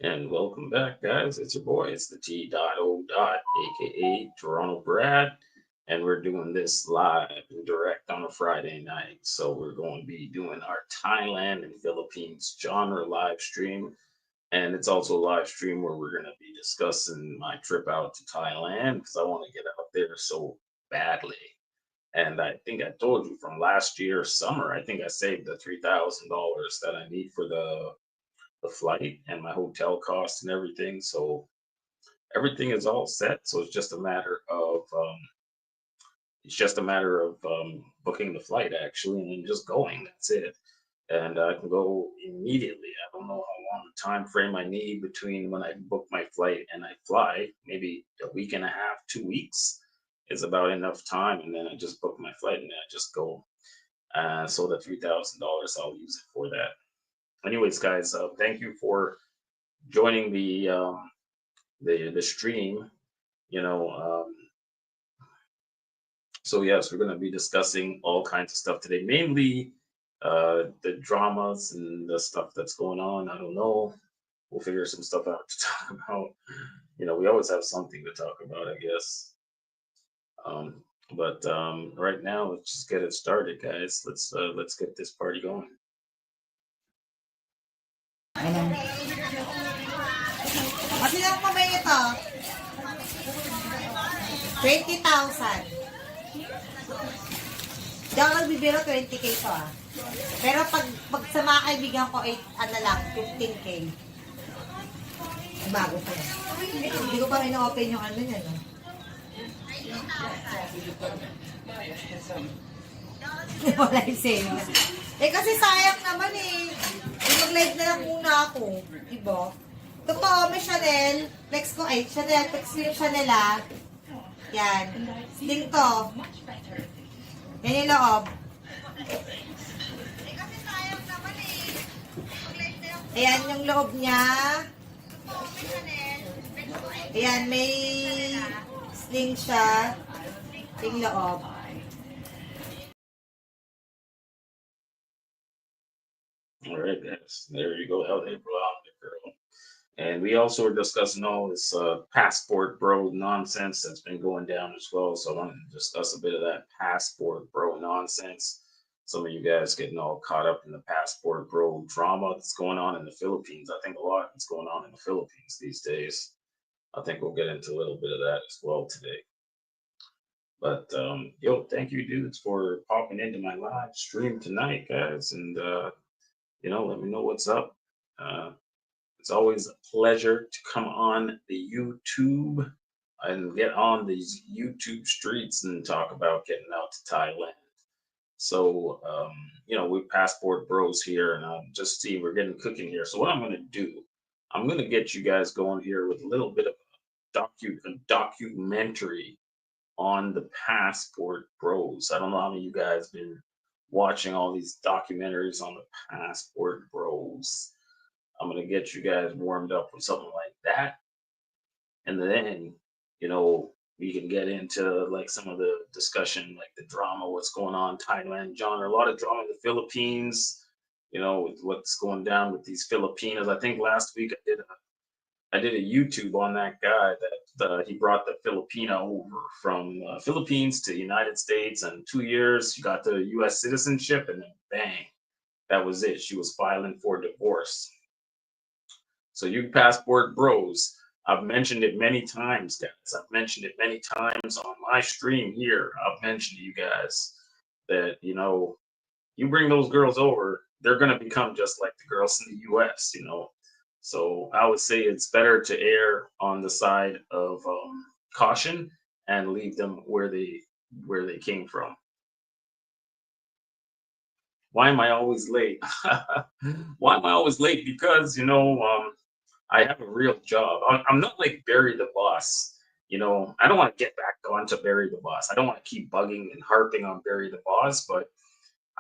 And welcome back, guys. It's your boy, it's the T.O. aka Toronto Brad. And we're doing this live and direct on a Friday night. So we're going to be doing our Thailand and Philippines genre live stream. And it's also a live stream where we're going to be discussing my trip out to Thailand because I want to get out there so badly. And I think I told you from last year summer, I think I saved the $3,000 that I need for the flight and my hotel costs and everything. So everything is all set. So it's just a matter of booking the flight actually, and then just going. That's it. And I can go immediately. I don't know how long the time frame I need between when I book my flight and I fly. Maybe a week and a half, 2 weeks is about enough time. And then I just book my flight and then I just go. So the $3,000, I'll use it for that. Anyways, guys, thank you for joining the stream. You know, so yes, we're going to be discussing all kinds of stuff today, mainly the dramas and the stuff that's going on. I don't know. We'll figure some stuff out to talk about. We always have something to talk about, I guess. But right now, let's just get it started, guys. Let's get this party going. Ano? Kasi lang pa ba ito? 20,000. Hindi ako nagbibiro 20K to ah. Pero pag sa mga kaibigan ko, 8, ano lang, 15K. Bago pa yan. Hindi ko pa rin na-open yung ano niya, no? Wala yung sale na. Eh kasi sayang naman eh. Mag-live na lang muna ako. Diba? Totoo, may Chanel. Flex ko, ay, Chanel. Flex ko yung Chanel ah. Yan. Sling to. Yan yung loob. Eh kasi sayang naman eh. Mag-live na lang. Ayan yung loob niya. Totoo, may Chanel. Ayan, may sling siya. Yung loob. All right, guys. There you go. LA Brown, the girl. And we also are discussing all this passport bro nonsense that's been going down as well. So I wanted to discuss a bit of that passport bro nonsense. Some of you guys getting all caught up in the passport bro drama that's going on in the Philippines. I think a lot is going on in the Philippines these days. I think we'll get into a little bit of that as well today. But yo, thank you dudes for popping into my live stream tonight, guys. And let me know what's up. Uh, it's always a pleasure to come on the YouTube and get on these YouTube streets and talk about getting out to Thailand. So, we're passport bros here, and I'm just seeing we're getting cooking here. So, what I'm going to do, I'm going to get you guys going here with a little bit of a documentary on the passport bros. I don't know how many of you guys been watching all these documentaries on the passport bros. I'm gonna get you guys warmed up with something like that, and then we can get into like some of the discussion, like the drama, what's going on, Thailand, genre, a lot of drama in the Philippines. With what's going down with these Filipinos. I think last week I did a YouTube on that guy that he brought the Filipino over from Philippines to United States, and 2 years she got the U.S. citizenship, and then bang, that was it. She was filing for divorce. So you passport bros, I've mentioned it many times, guys. I've mentioned it many times on my stream here. I've mentioned to you guys that you bring those girls over, they're gonna become just like the girls in the U.S. So I would say it's better to err on the side of caution and leave them where they came from. Why am I always late? Why am I always late? Because I have a real job. I'm not like Barry the Boss. I don't want to get back onto Barry the Boss. I don't want to keep bugging and harping on Barry the Boss, but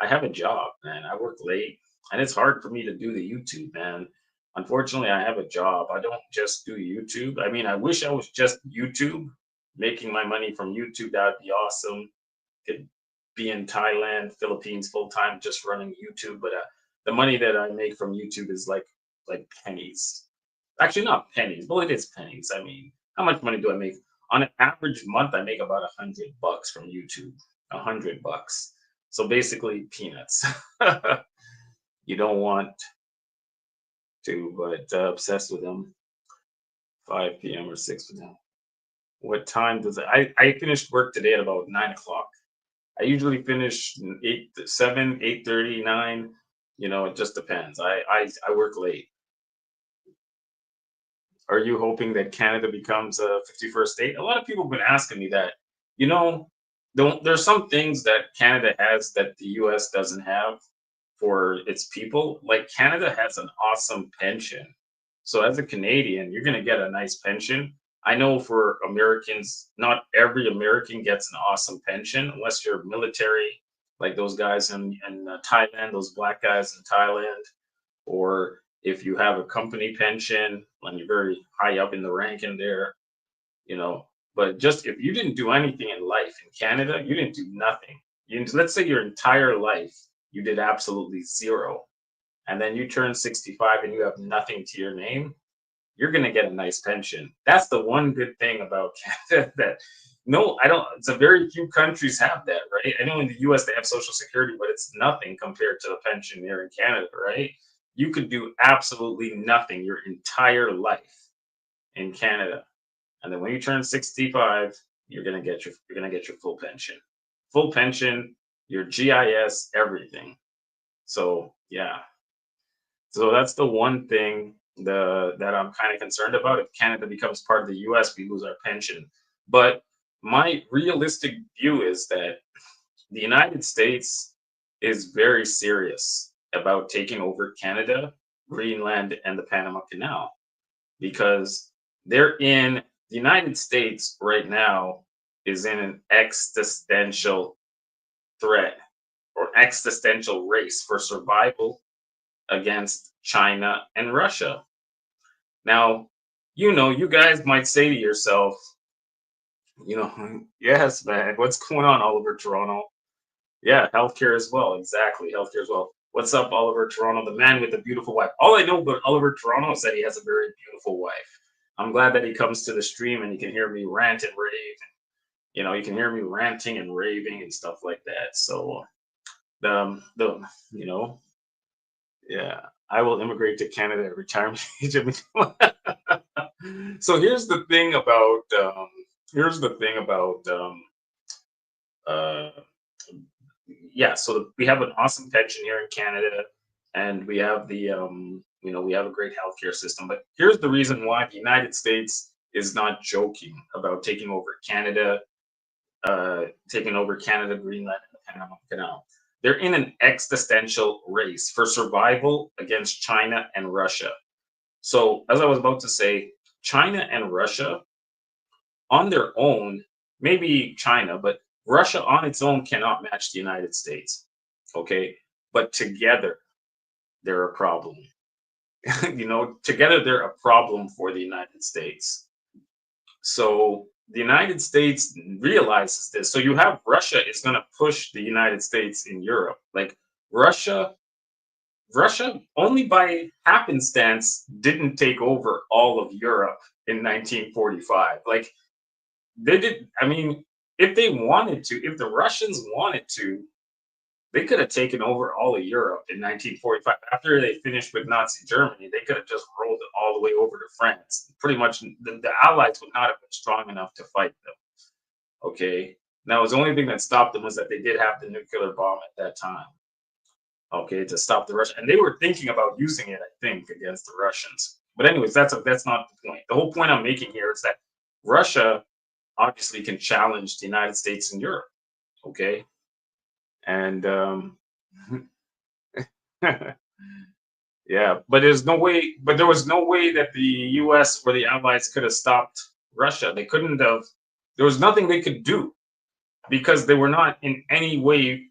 I have a job, man. I work late, and it's hard for me to do the YouTube, man. Unfortunately, I have a job. I don't just do YouTube. I mean, I wish I was just YouTube, making my money from YouTube. That'd be awesome. Could be in Thailand, Philippines full time, just running YouTube. But the money that I make from YouTube is like pennies. Actually, not pennies. Well, it is pennies. I mean, how much money do I make? On an average month, I make about $100 from YouTube. $100. So basically, peanuts. You don't want to, but obsessed with them. 5 p.m. or 6 p.m. What time does it? I finished work today at about 9 o'clock. I usually finish 7, 8:30, 9. It just depends. I work late. Are you hoping that Canada becomes a 51st state? A lot of people have been asking me that. You know, there's some things that Canada has that the US doesn't have for its people. Like Canada has an awesome pension. So as a Canadian, you're going to get a nice pension. I know for Americans, not every American gets an awesome pension unless you're military, like those guys in Thailand, those black guys in Thailand, or if you have a company pension and you're very high up in the rank in there, you know. But just if you didn't do anything in life in Canada, you didn't do nothing. Let's say your entire life you did absolutely zero, and then you turn 65 and you have nothing to your name, you're going to get a nice pension. That's the one good thing about Canada that no, I don't. It's a very few countries have that, right? I know in the U.S. they have Social Security, but it's nothing compared to the pension here in Canada, right? You could do absolutely nothing your entire life in Canada, and then when you turn 65, you're gonna get your full pension, your GIS, everything. So yeah, so that's the one thing that I'm kind of concerned about. If Canada becomes part of the US, we lose our pension. But my realistic view is that the United States is very serious about taking over Canada, Greenland, and the Panama Canal because the United States right now is in an existential threat or existential race for survival against China and Russia. Now, you guys might say to yourself, yes, man, what's going on, Oliver Toronto? Yeah, healthcare as well. Exactly, healthcare as well. What's up, Oliver Toronto, the man with the beautiful wife? All I know about Oliver Toronto is that he has a very beautiful wife. I'm glad that he comes to the stream and he can hear me rant and rave. You can hear me ranting and raving and stuff like that. So, you know, yeah, I will immigrate to Canada at retirement age. So uh, yeah. So we have an awesome pension here in Canada, and we have a great healthcare system. But here's the reason why the United States is not joking about taking over Canada, Greenland, and the Panama Canal. They're in an existential race for survival against China and Russia. So, as I was about to say, China and Russia on their own, maybe China, but Russia on its own cannot match the United States. Okay. But together, they're a problem. Together, they're a problem for the United States. So the United States realizes this. So you have Russia is going to push the United States in Europe. Like Russia, Russia only by happenstance didn't take over all of Europe in 1945. Like they did. I mean, if they wanted to, if the Russians wanted to, they could have taken over all of Europe in 1945. After they finished with Nazi Germany, they could have just rolled it all the way over to France. Pretty much, the Allies would not have been strong enough to fight them. Okay. Now, the only thing that stopped them was that they did have the nuclear bomb at that time. Okay, to stop the Russians, and they were thinking about using it, I think, against the Russians. But anyways, that's not the point. The whole point I'm making here is that Russia obviously can challenge the United States and Europe. Okay, and yeah, but there's no way. But there was no way that the U.S. or the Allies could have stopped Russia. They couldn't have. There was nothing they could do because they were not in any way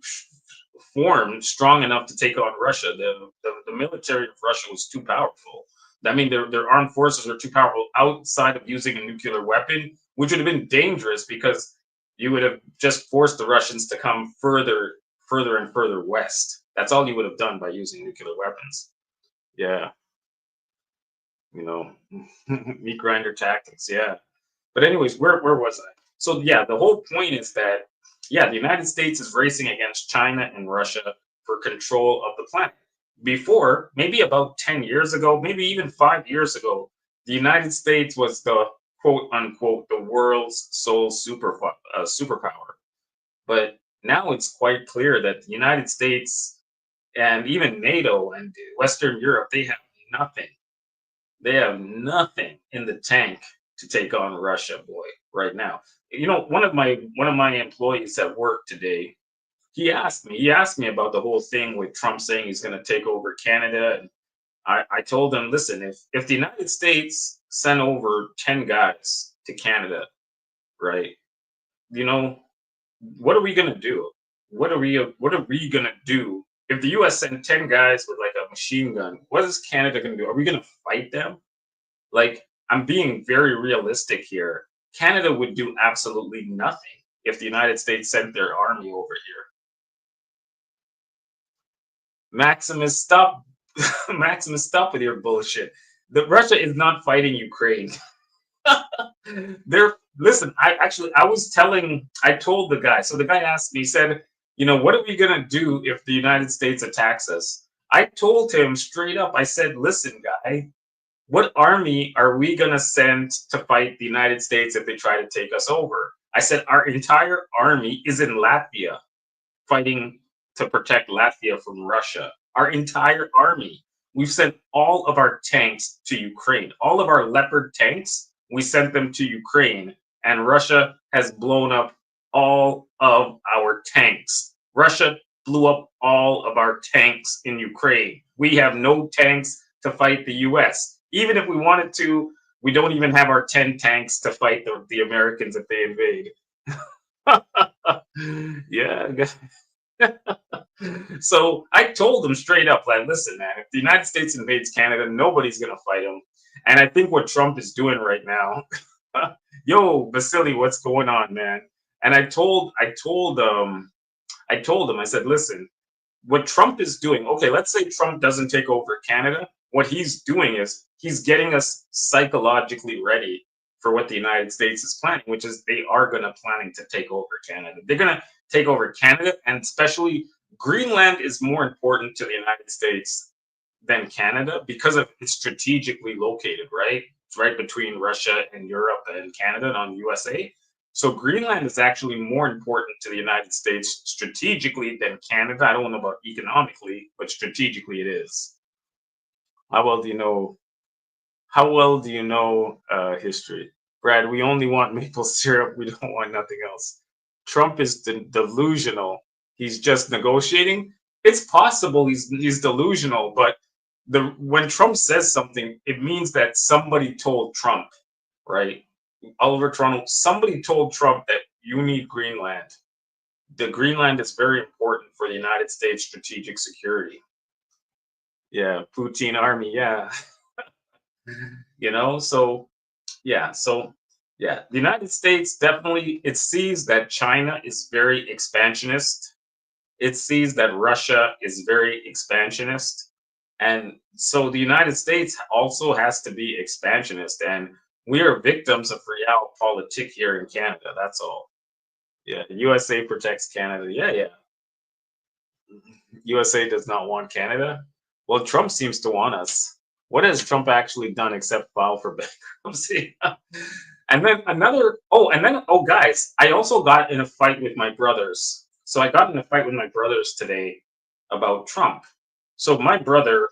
formed strong enough to take on Russia. The military of Russia was too powerful. I mean, their armed forces are too powerful outside of using a nuclear weapon, which would have been dangerous because you would have just forced the Russians to come further and further west. That's all you would have done by using nuclear weapons. Yeah. You know, meat grinder tactics. Yeah. But anyways, where was I? So yeah, the whole point is that yeah, the United States is racing against China and Russia for control of the planet. Before, maybe about 10 years ago, maybe even 5 years ago, the United States was the quote unquote the world's sole superpower. But now it's quite clear that the United States and even NATO and Western Europe, nothing. They have nothing in the tank to take on Russia, boy, right now. You know, one of my employees at work today, he asked me about the whole thing with Trump saying he's going to take over Canada. And I told him, listen, if the United States sent over 10 guys to Canada, right? You know, what are we gonna do? What are we gonna do if the US sent 10 guys with like a machine gun? What is Canada gonna do? Are we gonna fight them? Like, I'm being very realistic here. Canada would do absolutely nothing if the United States sent their army over here. Maximus, stop. Maximus, stop with your bullshit. The Russia is not fighting Ukraine. They're listen. I told the guy. So the guy asked me, he said, what are we gonna do if the United States attacks us? I told him straight up. I said, listen, guy, what army are we gonna send to fight the United States if they try to take us over? I said our entire army is in Latvia fighting to protect Latvia from Russia. Our entire army. We've sent all of our tanks to Ukraine. All of our Leopard tanks, we sent them to Ukraine, and Russia has blown up all of our tanks. Russia blew up all of our tanks in Ukraine. We have no tanks to fight the US. Even if we wanted to, we don't even have our 10 tanks to fight the Americans if they invade. Yeah. So I told them straight up, like, listen, man, if the United States invades Canada, nobody's gonna fight them. And I think what Trump is doing right now, yo, Vasily, what's going on, man? And I told him, I said, listen, what Trump is doing, okay, let's say Trump doesn't take over Canada. What he's doing is he's getting us psychologically ready for what the United States is planning, which is they are gonna planning to take over Canada. They're gonna take over Canada, and especially Greenland is more important to the United States than Canada because of it's strategically located, right? It's right between Russia and Europe and Canada and on the USA. So Greenland is actually more important to the United States strategically than Canada. I don't know about economically, but strategically it is. How well do you know? How well do you know history, Brad? We only want maple syrup. We don't want nothing else. Trump is delusional. He's just negotiating. It's possible he's delusional, but when Trump says something, it means that somebody told Trump, right? Oliver Trump, somebody told Trump that you need Greenland. The Greenland is very important for the United States strategic security. Yeah, Putin army, yeah. So the United States definitely it sees that China is very expansionist. It sees that Russia is very expansionist. And so the United States also has to be expansionist. And we are victims of realpolitik here in Canada. That's all. Yeah. The USA protects Canada. Yeah, yeah. USA does not want Canada. Well, Trump seems to want us. What has Trump actually done except file for bankruptcy? Guys, I also got in a fight with my brothers. So I got in a fight with my brothers today about Trump. So my brothers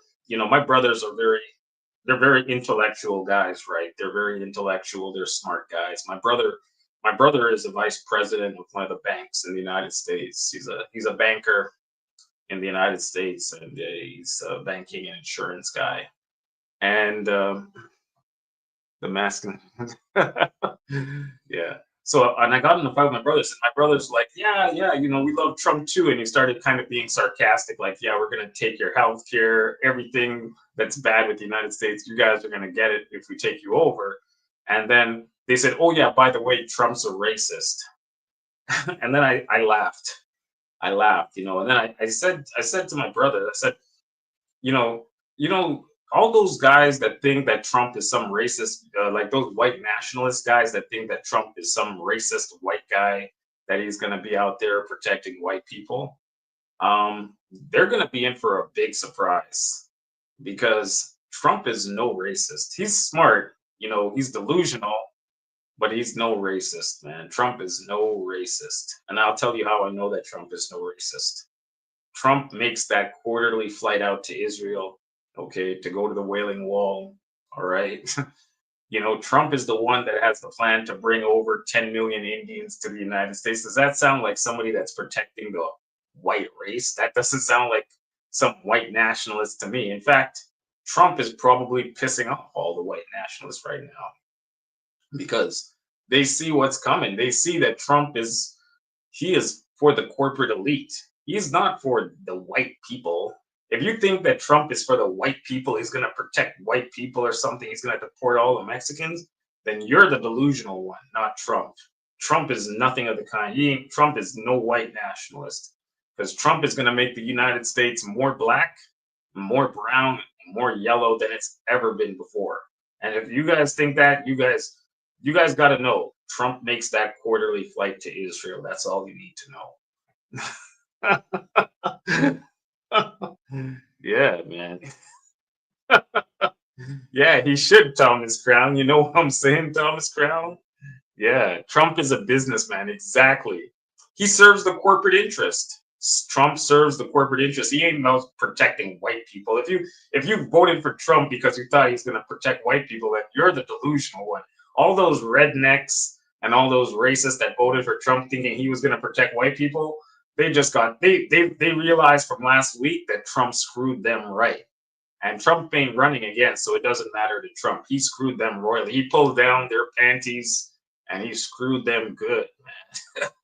they're very intellectual guys, right? They're very intellectual, they're smart guys. My brother is the vice president of one of the banks in the United States. He's a banker in the United States, and he's a banking and insurance guy. And the masculine. Yeah. So, and I got in a fight with my brothers, and my brothers like, yeah, yeah, we love Trump too. And he started kind of being sarcastic, like, yeah, we're gonna take your health care, everything that's bad with the United States, you guys are gonna get it if we take you over. And then they said, oh yeah, by the way, Trump's a racist. And then I laughed. I laughed, and then I said to my brother, I said, you know, all those guys that think that Trump is some racist, like those white nationalist guys that think that Trump is some racist white guy, that he's going to be out there protecting white people, they're going to be in for a big surprise because Trump is no racist. He's smart, he's delusional, but he's no racist, man. Trump is no racist. And I'll tell you how I know that Trump is no racist. Trump makes that quarterly flight out to Israel, okay, to go to the Wailing Wall. All right. Trump is the one that has the plan to bring over 10 million Indians to the United States. Does that sound like somebody that's protecting the white race? That doesn't sound like some white nationalist to me. In fact, Trump is probably pissing off all the white nationalists right now because they see what's coming. They see that he is for the corporate elite. He's not for the white people. If you think that Trump is for the white people, he's going to protect white people or something, he's going to deport all the Mexicans, then you're the delusional one, not Trump. Trump is nothing of the kind. Trump is no white nationalist because Trump is going to make the United States more black, more brown, and more yellow than it's ever been before. And if you guys think that, you guys got to know Trump makes that quarterly flight to Israel. That's all you need to know. Yeah, man. Yeah, he should, Thomas Crown. You know what I'm saying, Thomas Crown? Yeah, Trump is a businessman. Exactly. He serves the corporate interest. Trump serves the corporate interest. He ain't about protecting white people. If you voted for Trump because you thought he's going to protect white people, then you're the delusional one. All those rednecks and all those racists that voted for Trump thinking he was going to protect white people, they realized from last week that Trump screwed them right. And Trump ain't running again, so it doesn't matter to Trump. He screwed them royally. He pulled down their panties and he screwed them good,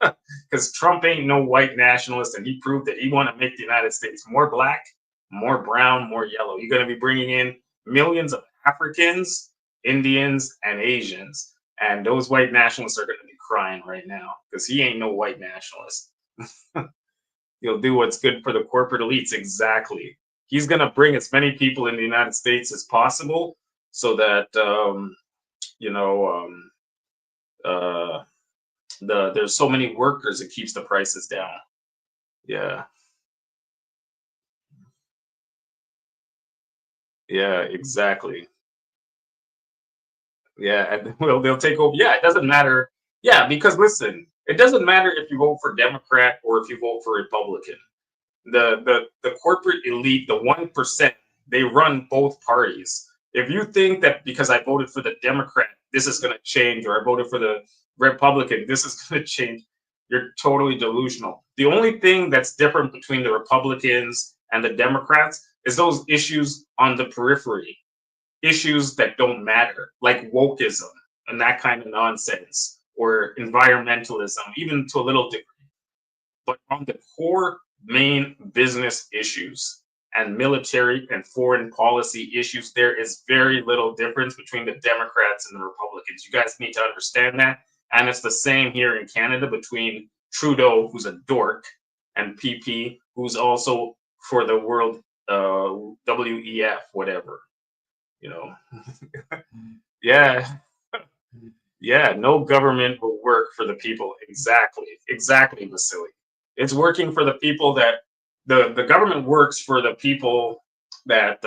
man. Because Trump ain't no white nationalist, and he proved that he want to make the United States more black, more brown, more yellow. You're going to be bringing in millions of Africans, Indians, and Asians, and those white nationalists are going to be crying right now because he ain't no white nationalist. He'll do what's good for the corporate elites. Exactly. He's going to bring as many people in the United States as possible so that, there's so many workers, it keeps the prices down. Yeah. Yeah, exactly. Yeah, and they'll take over. Yeah, it doesn't matter. Yeah, because listen, it doesn't matter if you vote for Democrat or if you vote for Republican. The corporate elite, the 1%, they run both parties. If you think that because I voted for the Democrat, this is going to change, or I voted for the Republican, this is going to change, you're totally delusional. The only thing that's different between the Republicans and the Democrats is those issues on the periphery, issues that don't matter, like wokeism and that kind of nonsense, or environmentalism, even to a little degree. But on the core main business issues and military and foreign policy issues, there is very little difference between the Democrats and the Republicans. You guys need to understand that. And it's the same here in Canada between Trudeau, who's a dork, and PP, who's also for the world WEF, whatever. Yeah. Yeah, no government will work for the people. Exactly, Vasily. It's working for the people that the government works for the people that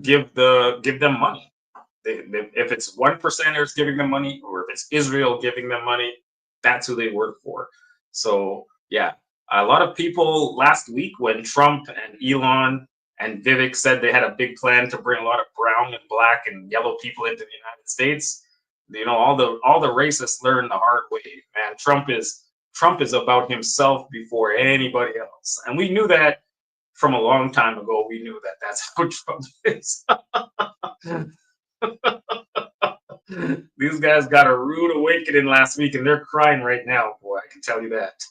give them money. If it's 1%ers giving them money, or if it's Israel giving them money, that's who they work for. So yeah, a lot of people last week when Trump and Elon and Vivek said they had a big plan to bring a lot of brown and black and yellow people into the United States, all the racists learned the hard way. Man, Trump is about himself before anybody else, and we knew that from a long time ago. We knew that that's how Trump is. These guys got a rude awakening last week, and they're crying right now, boy. I can tell you that.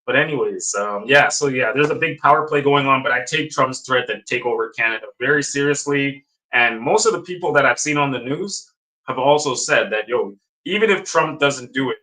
But anyways, there's a big power play going on, but I take Trump's threat to take over Canada very seriously. And most of the people that I've seen on the news have also said that, even if Trump doesn't do it,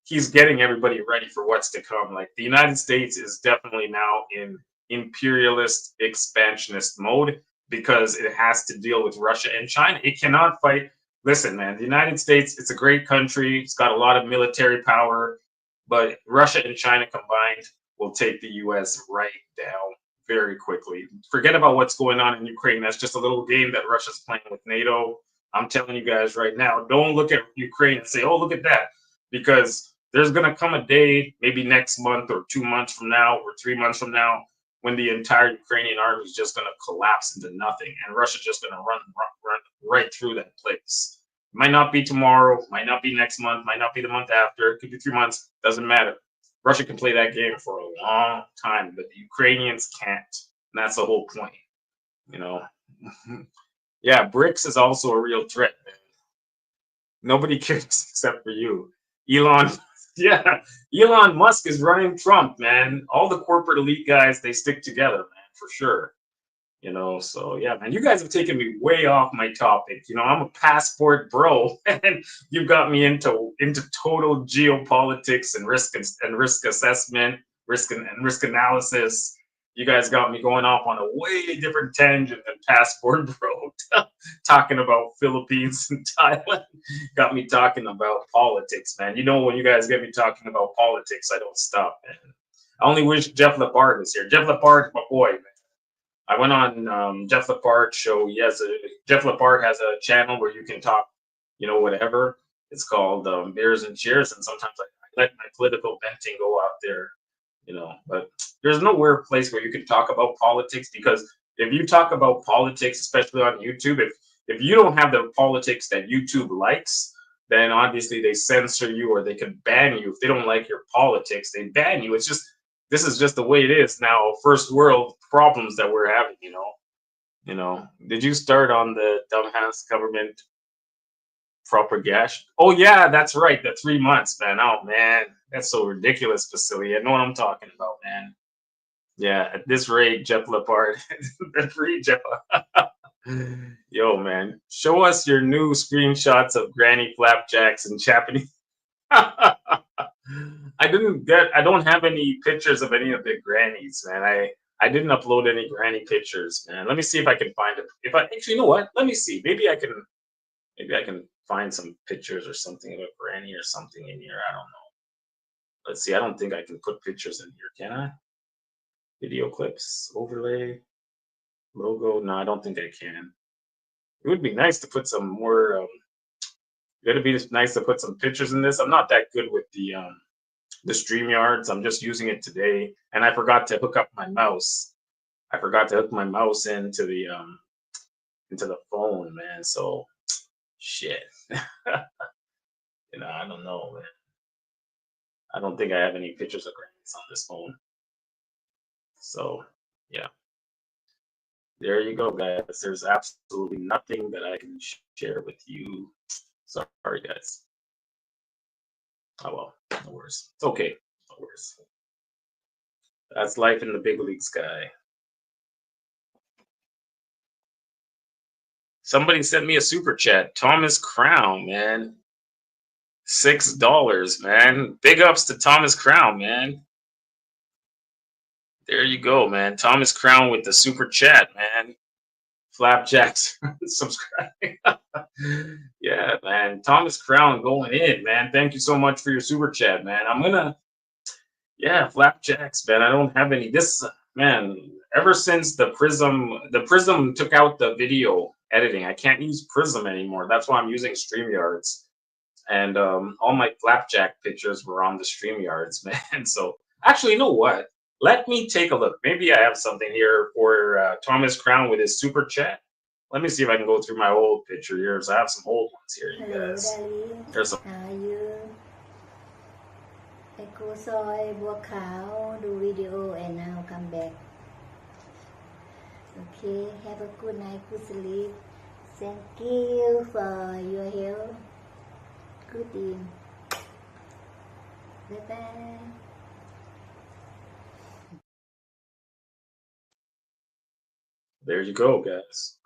he's getting everybody ready for what's to come. Like, the United States is definitely now in imperialist expansionist mode because it has to deal with Russia and China. It cannot fight. Listen, man, the United States, it's a great country. It's got a lot of military power, but Russia and China combined will take the US right down very quickly. Forget about what's going on in Ukraine. That's just a little game that Russia's playing with NATO. I'm telling you guys right now, don't look at Ukraine and say, oh, look at that. Because there's going to come a day, maybe next month or 2 months from now or 3 months from now, when the entire Ukrainian army is just going to collapse into nothing. And Russia's just going to run right through that place. It might not be tomorrow, might not be next month, might not be the month after, it could be 3 months, doesn't matter. Russia can play that game for a long time, but the Ukrainians can't. And that's the whole point, you know. Yeah, BRICS is also a real threat, man. Nobody cares except for you. Elon, yeah, Elon Musk is running Trump, man. All the corporate elite guys, they stick together, man, for sure. You know, so yeah, man, you guys have taken me way off my topic. You know, I'm a passport bro, and you've got me into total geopolitics and risk assessment, risk analysis. You guys got me going off on a way different tangent than passport bro, talking about Philippines and Thailand. Got me talking about politics, man. You know, when you guys get me talking about politics, I don't stop, man. I only wish Jeff Lepard was here. Jeff Lepard's my boy, man. I went on Jeff Lepard's show. Jeff Lepard has a channel where you can talk, you know, whatever. It's called Beers and Cheers, and sometimes I let my political venting go out there, you know. But there's nowhere place where you can talk about politics, because if you talk about politics, especially on YouTube, if you don't have the politics that YouTube likes, then obviously they censor you or they can ban you. If they don't like your politics, they ban you. This is just the way it is now. First world problems that we're having, you know. You know, did you start on the dumbass government propagation? Oh yeah, that's right. The 3 months, man. Oh man, that's so ridiculous, Facility. I know what I'm talking about, man. Yeah, at this rate, Jeff Lepard, the free Jeff. Yo, man, show us your new screenshots of Granny Flapjacks and Japanese. I don't have any pictures of any of the grannies, man. I didn't upload any granny pictures, man. Let me see if I can find it. If I actually, you know what? Let me see. Maybe I can find some pictures or something of a granny or something in here. I don't know. Let's see. I don't think I can put pictures in here, can I? Video clips, overlay, logo. No, I don't think I can. It would be nice to put some more. It'd be nice to put some pictures in this. I'm not that good with the StreamYards. I'm just using it today, and I forgot to hook up my mouse. I forgot to hook my mouse into the phone, man. So shit. You know, I don't know, man. I don't think I have any pictures of grannies on this phone. So yeah. There you go, guys. There's absolutely nothing that I can share with you. Sorry, guys. Oh well, no worries. It's okay. No worries. That's life in the big leagues, guy. Somebody sent me a super chat. Thomas Crown, man. $6, man. Big ups to Thomas Crown, man. There you go, man. Thomas Crown with the super chat, man. Flapjacks subscribing. Yeah, man. Thomas Crown going in, man. Thank you so much for your super chat, man. Yeah, Flapjacks, man. I don't have any. Man, ever since the Prism took out the video editing, I can't use Prism anymore. That's why I'm using StreamYards. And all my Flapjack pictures were on the StreamYards, man. So actually, you know what? Let me take a look. Maybe I have something here for Thomas Crown with his super chat. Let me see if I can go through my old picture here. So I have some old ones here, you guys. There's some. How are you? I go soy bua khao, do video and now come back. Okay, have a good night, good sleep. Thank you for your help. Good evening. Bye bye. There you go, guys.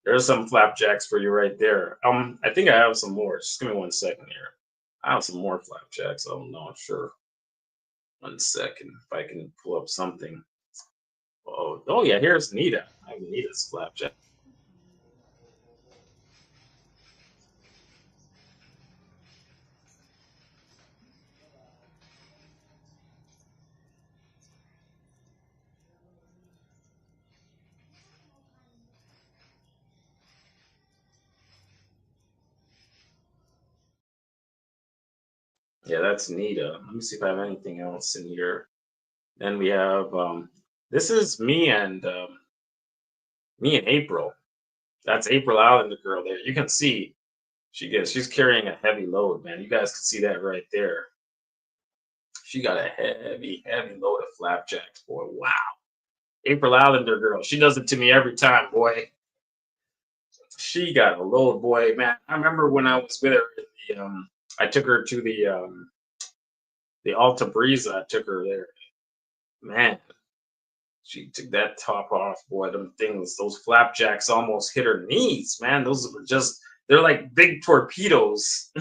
There's some flapjacks for you right there. I think I have some more. Just give me 1 second here. I have some more flapjacks. I'm not sure. 1 second, if I can pull up something. Oh yeah, here's Nita. I have Nita's flapjack. Yeah, that's Nita. Let me see if I have anything else in here. Then we have this is me and April. That's April Allen, the girl there. You can see she's carrying a heavy load, man. You guys can see that right there. She got a heavy load of flapjacks, boy. Wow. April Allender girl. She does it to me every time, boy. She got a load, boy, man. I remember when I was with her in I took her to the Alta Brisa. I took her there. Man, she took that top off, boy. Them things, those flapjacks almost hit her knees, man. Those were just they're like big torpedoes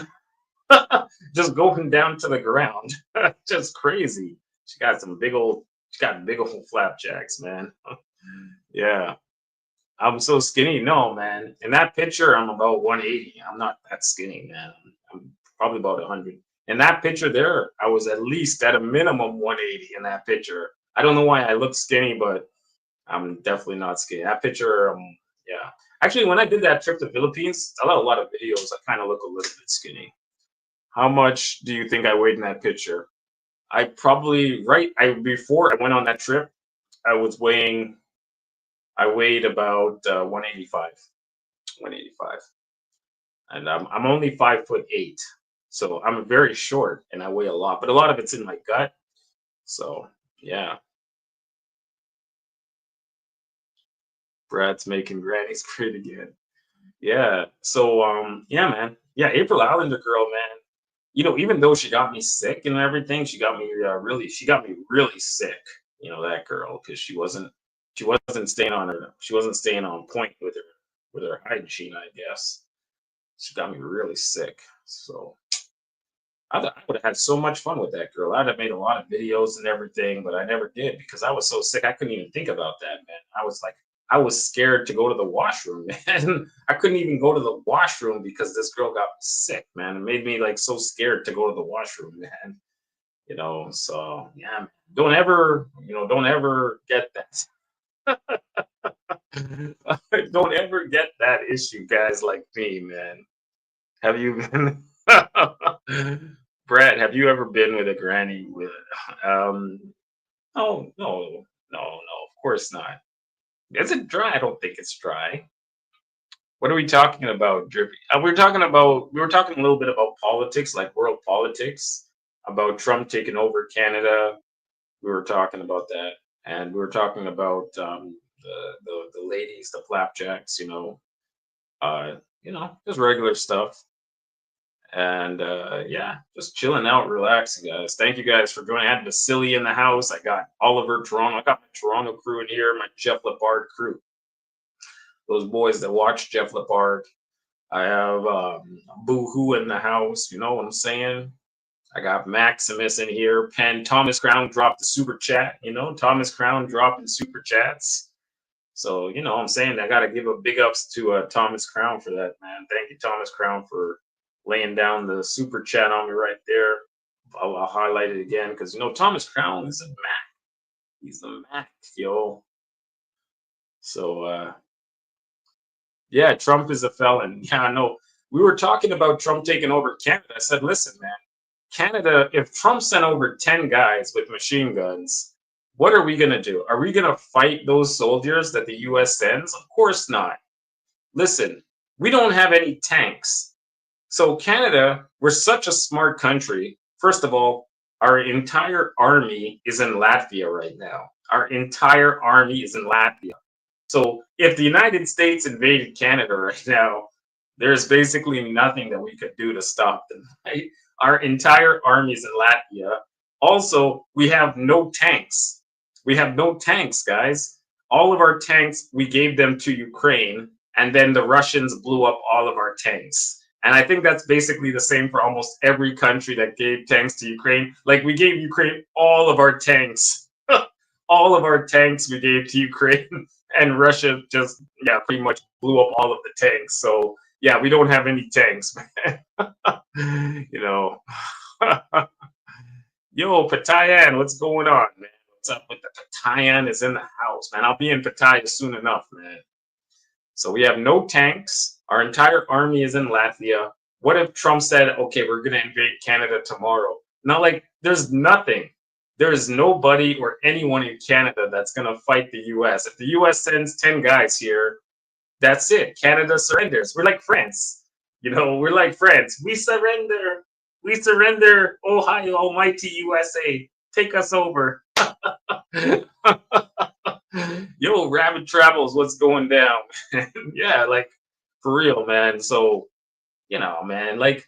just going down to the ground. Just crazy. She got big old flapjacks, man. Yeah. I'm so skinny. No, man. In that picture, I'm about 180. I'm not that skinny, man. I'm probably about 100. In that picture there, I was at least at a minimum 180 in that picture. I don't know why I look skinny, but I'm definitely not skinny. That picture, yeah. Actually, when I did that trip to the Philippines, I saw a lot of videos. I kind of look a little bit skinny. How much do you think I weighed in that picture? I probably before I went on that trip, I was weighing I weighed about 185, 185, and I'm only 5'8", so I'm very short and I weigh a lot, but a lot of it's in my gut. So yeah, Brad's making grannies great again. Yeah. So yeah, man. Yeah, April Allender girl, man. Even though she got me sick and everything, she got me really sick. That girl because she wasn't staying on point with her hygiene, I guess. She got me really sick. So I would have had so much fun with that girl. I'd have made a lot of videos and everything, but I never did because I was so sick. I couldn't even think about that, man. I was scared to go to the washroom, man. I couldn't even go to the washroom because this girl got me sick, man. It made me like so scared to go to the washroom, man. So yeah, man. Don't ever get that. Don't ever get that issue, guys like me, man. Have you been, Brad? Have you ever been with a granny with? Um, oh no, of course not. Is it dry? I don't think it's dry. What are we talking about, Drippy? We were talking a little bit about politics, like world politics, about Trump taking over Canada. We were talking about that, and we were talking about the ladies, the flapjacks, just regular stuff. And yeah, just chilling out, relaxing, guys. Thank you guys for joining. I had Vasily in the house. I got Oliver Toronto. I got my Toronto crew in here, my Jeff Lepard crew. Those boys that watch Jeff Lepard. I have Boo Hoo in the house. You know what I'm saying? I got Maximus in here. Penn Thomas Crown dropped the super chat. Thomas Crown dropping super chats. So what I'm saying, I got to give a big ups to Thomas Crown for that, man. Thank you, Thomas Crown, for laying down the super chat on me right there. I'll highlight it again because Thomas Crown is a Mac. He's the Mac, yo. So yeah, Trump is a felon. Yeah, I know. We were talking about Trump taking over Canada. I said, listen, man, Canada, if Trump sent over 10 guys with machine guns, what are we going to do? Are we going to fight those soldiers that the US sends? Of course not. Listen, we don't have any tanks. So Canada, we're such a smart country. First of all, our entire army is in Latvia right now. Our entire army is in Latvia. So if the United States invaded Canada right now, there's basically nothing that we could do to stop them. Right? Our entire army is in Latvia. Also, we have no tanks. We have no tanks, guys. All of our tanks, we gave them to Ukraine, and then the Russians blew up all of our tanks. And I think that's basically the same for almost every country that gave tanks to Ukraine. Like we gave Ukraine all of our tanks. all of our tanks we gave to Ukraine, and Russia just pretty much blew up all of the tanks. So yeah, we don't have any tanks, man. You know. Yo, Patayan, what's going on, man? What's up with the Patayan is in the house, man. I'll be in Pattaya soon enough, man. So we have no tanks. Our entire army is in Latvia. What if Trump said, okay, we're going to invade Canada tomorrow? Not like there's nothing. There is nobody or anyone in Canada that's going to fight the US. If the US sends 10 guys here, that's it. Canada surrenders. We're like France. You know, we're like France. We surrender. We surrender. Ohio, almighty USA. Take us over. Yo, Rabbit Travels, what's going down? Yeah, like for real, man. So, you know, man, like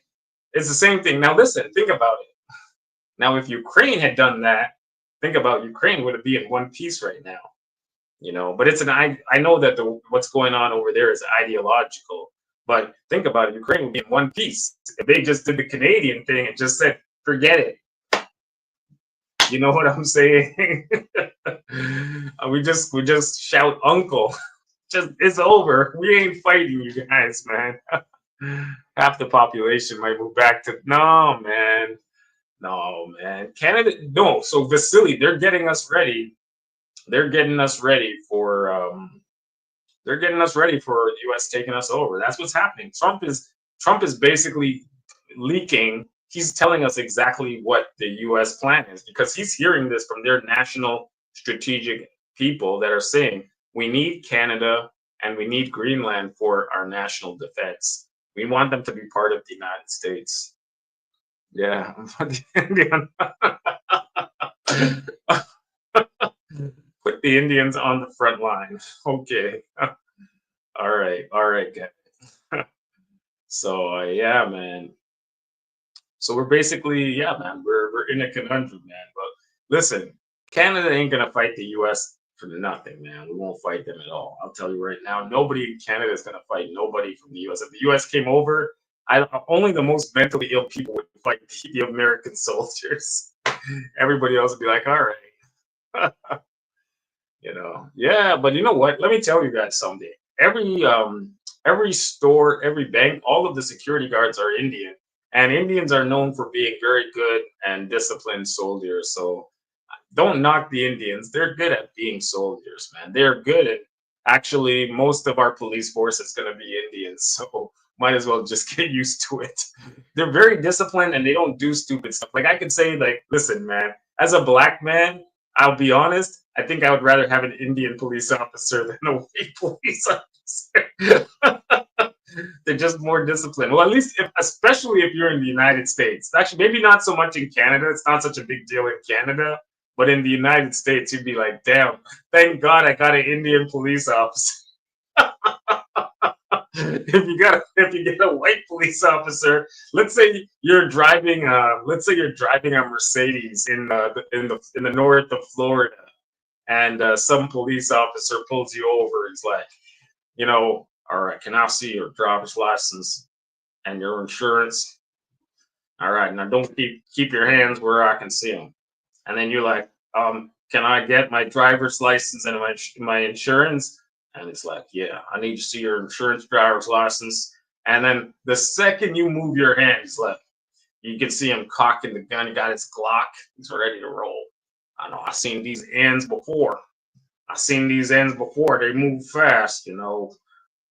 it's the same thing. Now, listen, think about it. Now, if Ukraine had done that, think about Ukraine would be in one piece right now, you know. But it's I know that what's going on over there is ideological. But think about it, Ukraine would be in one piece. If they just did the Canadian thing and just said, forget it. You know what I'm saying? we just shout uncle. Just it's over. We ain't fighting you guys, man. Half the population might move back to no, man. No, man. Canada, no. So Vasily, they're getting us ready. They're getting us ready for the US taking us over. That's what's happening. Trump is basically leaking. He's telling us exactly what the US plan is because he's hearing this from their national strategic people that are saying we need Canada and we need Greenland for our national defense. We want them to be part of the United States. Yeah. Put the Indians on the front line. Okay. All right, guys. So yeah, man. So we're basically, yeah, man, we're in a conundrum, man. But listen, Canada ain't gonna fight the US for nothing, man. We won't fight them at all. I'll tell you right now, nobody in Canada is gonna fight nobody from the US. If the US came over, only the most mentally ill people would fight the American soldiers. Everybody else would be like, all right. You know, yeah, but you know what? Let me tell you guys something. Every store, every bank, all of the security guards are Indian, and Indians are known for being very good and disciplined soldiers. So don't knock the Indians. They're good at being soldiers, man. They're good at actually most of our police force is going to be Indians. So might as well just get used to it. They're very disciplined and they don't do stupid stuff. Like I could say, like, listen, man, as a black man, I'll be honest, I think I would rather have an Indian police officer than a white police officer. They're just more disciplined. Well, at least, especially if you're in the United States. Actually, maybe not so much in Canada. It's not such a big deal in Canada. But in the United States, you'd be like, damn, thank God I got an Indian police officer. If you get a white police officer, let's say you're driving a Mercedes in the north of Florida, and some police officer pulls you over. He's like, you know, all right, can I see your driver's license and your insurance? All right, now don't keep your hands where I can see them. And then you're like, can I get my driver's license and my insurance? And it's like, yeah, I need to see your insurance, driver's license. And then the second you move your hands, like you can see him cocking the gun. He got his Glock. He's ready to roll. I know. I've seen these ends before. They move fast, you know.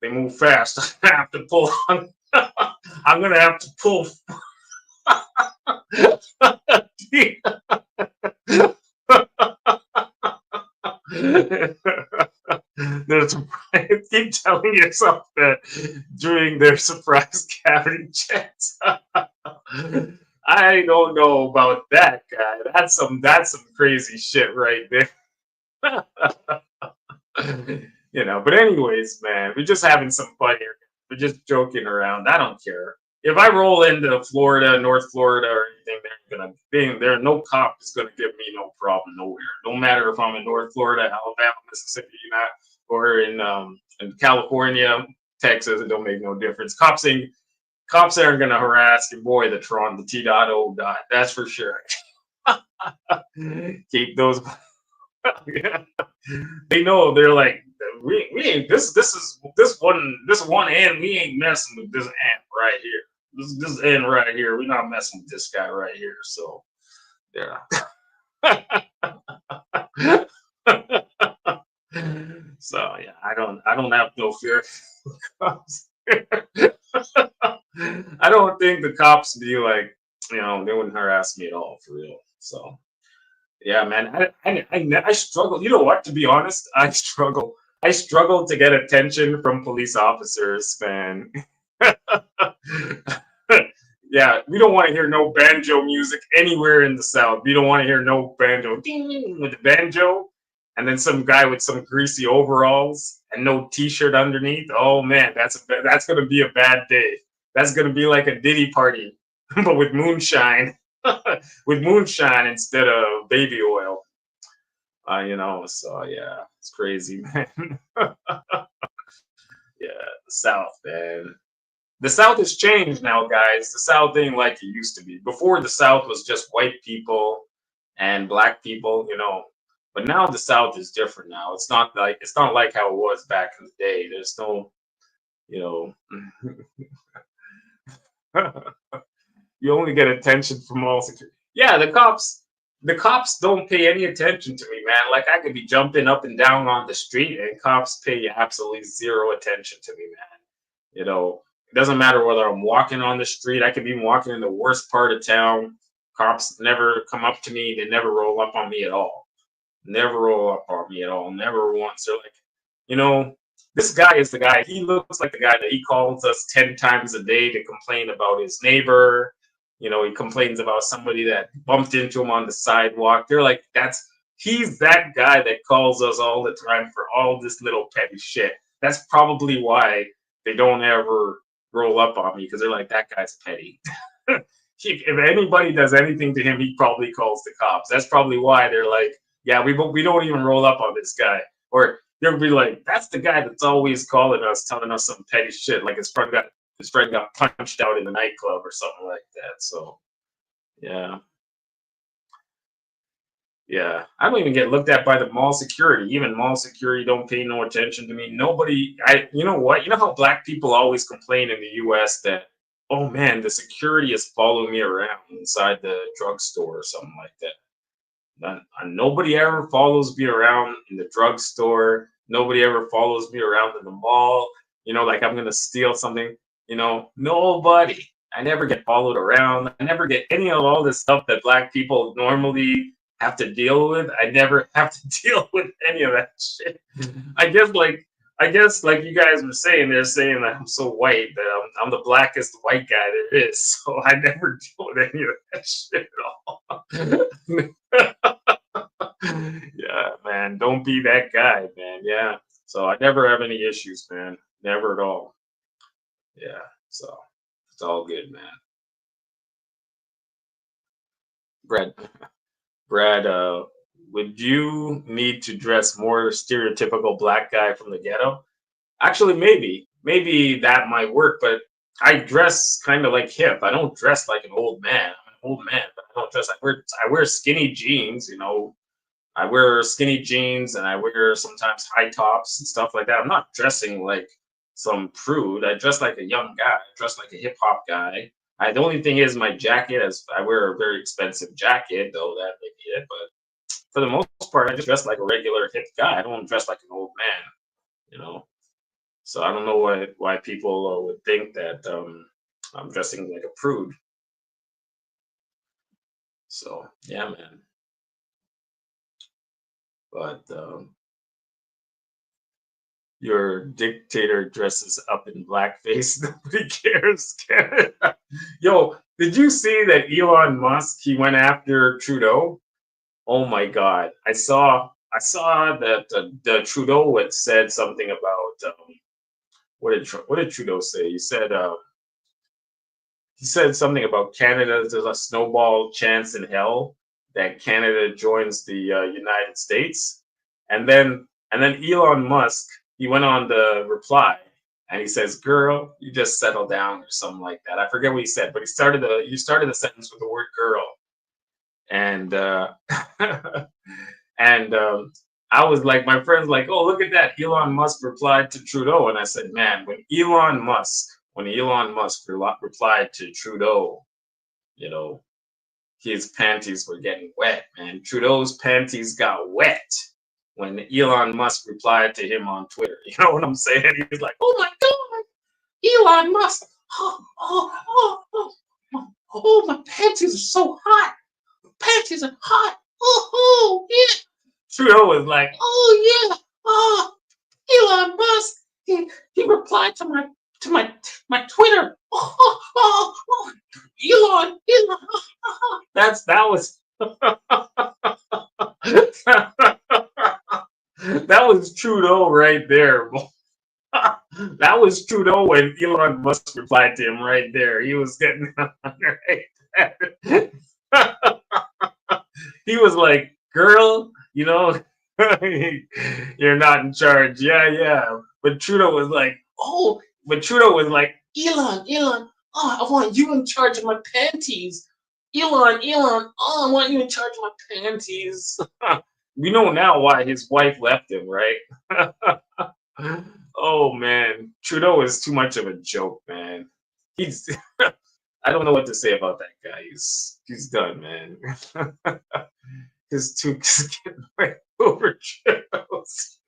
They move fast. I have to pull. I'm gonna have to pull. Keep telling yourself that during their surprise cavity checks. I don't know about that guy. That's some crazy shit right there. You know, but anyways, man, we're just having some fun here. We're just joking around. I don't care. If I roll into Florida, North Florida, or anything, no cop is gonna give me no problem nowhere. No matter if I'm in North Florida, Alabama, Mississippi, or in California, Texas, it don't make no difference. Cops aren't gonna harass your boy the Tron, the T.O. dot. That's for sure. Keep those Yeah. They know they're like we ain't this one end we ain't messing with this ant right here. This end right here. We're not messing with this guy right here. So yeah. So yeah, I don't have no fear. I don't think the cops be like, they wouldn't harass me at all for real. So yeah, man, I struggle. You know what? To be honest, I struggle. I struggle to get attention from police officers, man. Yeah, we don't want to hear no banjo music anywhere in the South. We don't want to hear no banjo ding with the banjo, and then some guy with some greasy overalls and no T-shirt underneath. Oh man, that's gonna be a bad day. That's gonna be like a Diddy party, but with moonshine, with moonshine instead of baby oil. So yeah, it's crazy, man. Yeah, the South, man. The South has changed now, guys. The South ain't like it used to be. Before, the South was just white people and black people, But now the South is different now. It's not like how it was back in the day. There's no, you know, you only get attention from all security. Yeah, the cops don't pay any attention to me, man. Like I could be jumping up and down on the street and cops pay absolutely zero attention to me, man. It doesn't matter whether I'm walking on the street. I could be walking in the worst part of town. Cops never come up to me. They never roll up on me at all. Never roll up on me at all. Never once. They're like, you know, this guy is the guy. He looks like the guy that he calls us 10 times a day to complain about his neighbor. He complains about somebody that bumped into him on the sidewalk. They're like, he's that guy that calls us all the time for all this little petty shit. That's probably why they don't ever roll up on me because they're like, that guy's petty. If anybody does anything to him, he probably calls the cops. That's probably why they're like, yeah, we don't even roll up on this guy. Or they'll be like, that's the guy that's always calling us, telling us some petty shit, like his friend got punched out in the nightclub or something like that. So yeah. Yeah, I don't even get looked at by the mall security. Even mall security don't pay no attention to me. Nobody. You know what? You know how black people always complain in the U.S. that, oh man, the security is following me around inside the drugstore or something like that. Nobody ever follows me around in the drugstore. Nobody ever follows me around in the mall. Like I'm gonna steal something. Nobody. I never get followed around. I never get any of all this stuff that black people normally have to deal with. I never have to deal with any of that shit. I guess like you guys were saying, they're saying that I'm so white that I'm the blackest white guy there is. So I never deal with any of that shit at all. Yeah, man, don't be that guy, man. Yeah. So I never have any issues, man. Never at all. Yeah. So it's all good, man. Brad, Brad, would you need to dress more stereotypical black guy from the ghetto? Actually, maybe that might work, but I dress kind of like hip. I don't dress like an old man. I'm an old man, but I don't dress. I wear skinny jeans. I wear skinny jeans and I wear sometimes high tops and stuff like that. I'm not dressing like some prude. I dress like a young guy. I dress like a hip hop guy. The only thing is my jacket. As I wear a very expensive jacket, though that may be it. But for the most part, I just dress like a regular hip guy. I don't dress like an old man. You know. So I don't know why people would think that I'm dressing like a prude. So yeah, man. But your dictator dresses up in blackface. Nobody cares. Yo, did you see that Elon Musk he went after Trudeau? Oh my God! I saw that the Trudeau had said something about what did Trudeau say? He said something about Canada. There's a snowball chance in hell that Canada joins the United States, and then Elon Musk he went on the reply and he says, "Girl, you just settle down" or something like that. I forget what he said, but he started the sentence with the word "girl," and And I was like, my friends like, oh, look at that. Elon Musk replied to Trudeau. And I said, man, when Elon Musk replied to Trudeau, you know, his panties were getting wet, man. Trudeau's panties got wet when Elon Musk replied to him on Twitter. You know what I'm saying? He's like, oh my God, Elon Musk. Oh, my panties are so hot. Panties are hot. Yeah. Trudeau was like, oh yeah, oh, Elon Musk. He replied to my Twitter. Elon. That was that was Trudeau right there. That was Trudeau when Elon Musk replied to him right there. He was getting right there. He was like, girl, you're not in charge. Yeah. But Trudeau was like, Elon, oh, I want you in charge of my panties. Elon, oh, I want you in charge of my panties. We know now why his wife left him, right? Oh man, Trudeau is too much of a joke, man. He's I don't know what to say about that guy. He's done, man. His toques getting way over Trudeau's.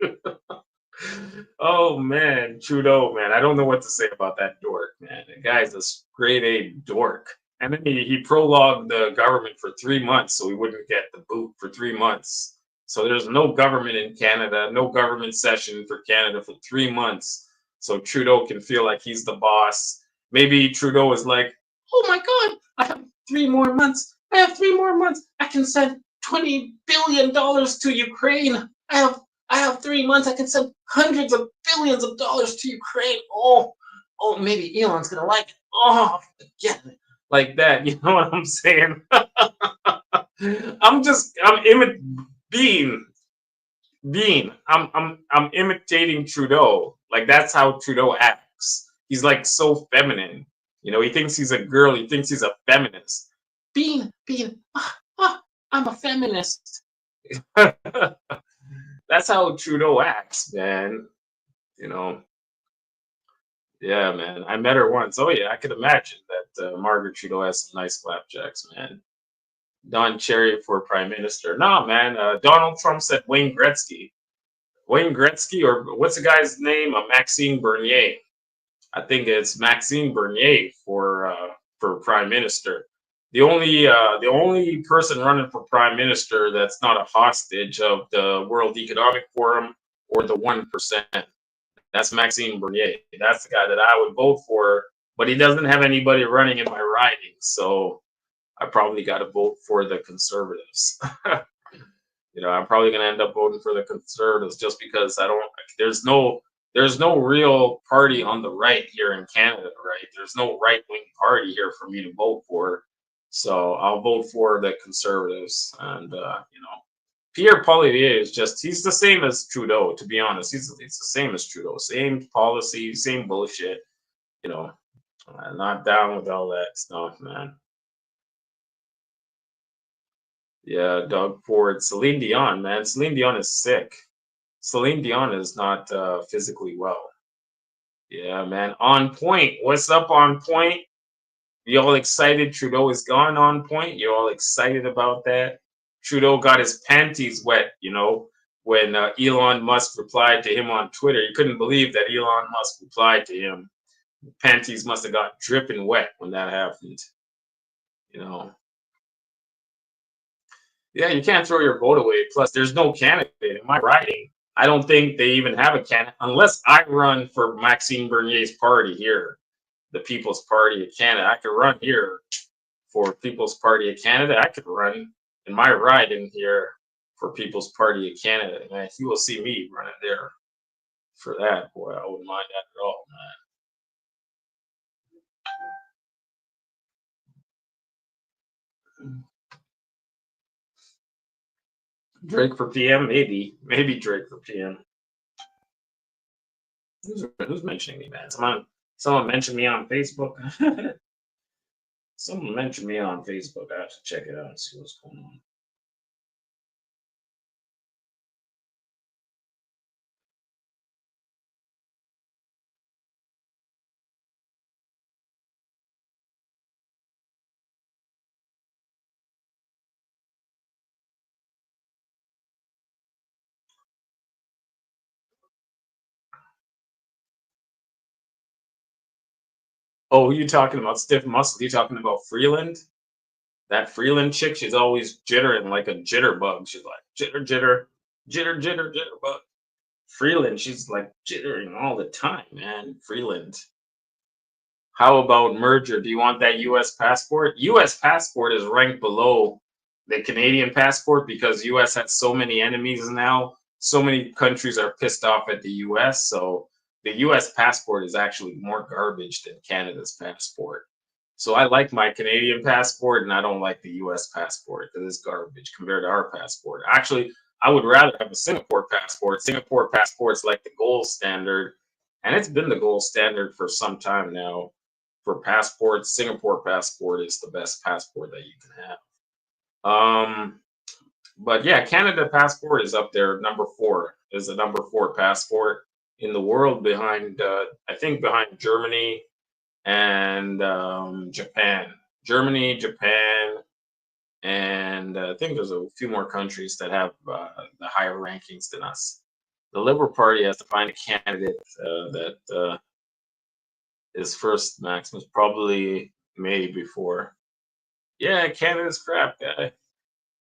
Oh man, Trudeau, man. I don't know what to say about that dork, man. The guy's a grade A dork. And then he prologued the government for 3 months so he wouldn't get the boot for 3 months. So there's no government in Canada, no government session for Canada for 3 months. So Trudeau can feel like he's the boss. Maybe Trudeau is like, oh my God, I have 3 more months. I can send $20 billion to Ukraine. I have 3 months. I can send hundreds of billions of dollars to Ukraine. Oh, maybe Elon's gonna like it. Oh, forget it. Like that. You know what I'm saying? Bean. I'm imitating Trudeau. Like that's how Trudeau acts. He's like so feminine. He thinks he's a girl. He thinks he's a feminist. Bean. I'm a feminist. That's how Trudeau acts, man. Yeah, man. I met her once. Oh yeah, I could imagine that Margaret Trudeau has some nice flapjacks, man. Don Cherry for prime minister. Nah, man. Donald Trump said Wayne Gretzky. Wayne Gretzky, or what's the guy's name? Maxime Bernier. I think it's Maxime Bernier for prime minister. The only person running for prime minister that's not a hostage of the World Economic Forum or the 1%. That's Maxime Bernier. That's the guy that I would vote for, but he doesn't have anybody running in my riding, so I probably got to vote for the Conservatives. I'm probably going to end up voting for the Conservatives just because there's no real party on the right here in Canada, right? There's no right-wing party here for me to vote for. So I'll vote for the Conservatives. And, Pierre Poilievre he's the same as Trudeau, to be honest. It's the same as Trudeau. Same policy, same bullshit. I'm not down with all that stuff, man. Yeah, Doug Ford. Celine Dion, man. Celine Dion is sick. Celine Dion is not physically well. Yeah, man. On Point. What's up, On Point? You all excited? Trudeau is gone, On Point. You all excited about that? Trudeau got his panties wet, when Elon Musk replied to him on Twitter. You couldn't believe that Elon Musk replied to him. Panties must have got dripping wet when that happened. Yeah, you can't throw your vote away. Plus, there's no candidate in my riding. I don't think they even have a candidate unless I run for Maxime Bernier's party here, the People's Party of Canada. I could run here for People's Party of Canada. I could run in my riding here for People's Party of Canada. Man, you will see me running there for that. Boy, I wouldn't mind that at all, man. Drake for PM, maybe Drake for PM. Who's mentioning me, man? Someone mentioned me on Facebook. Someone mentioned me on Facebook. I have to check it out and see what's going on. Oh, who you talking about? Stiff muscle? You talking about Freeland? That Freeland chick, she's always jittering like a jitterbug. She's like jitter, jitter, jitter, jitter, jitterbug. Freeland, she's like jittering all the time, man. Freeland. How about merger? Do you want that US passport? US passport is ranked below the Canadian passport because US has so many enemies now. So many countries are pissed off at the US. So the US passport is actually more garbage than Canada's passport. So I like my Canadian passport and I don't like the US passport because it's garbage compared to our passport. Actually, I would rather have a Singapore passport. Singapore passport's like the gold standard, and it's been the gold standard for some time now for passports. Singapore passport is the best passport that you can have. But yeah, Canada passport is up there. Number four is the number four passport in the world, behind I think behind Germany and Japan. Germany, Japan, and I think there's a few more countries that have the higher rankings than us. The Liberal Party has to find a candidate that is first, Maximus, probably May before. Yeah, Canada's crap, guy.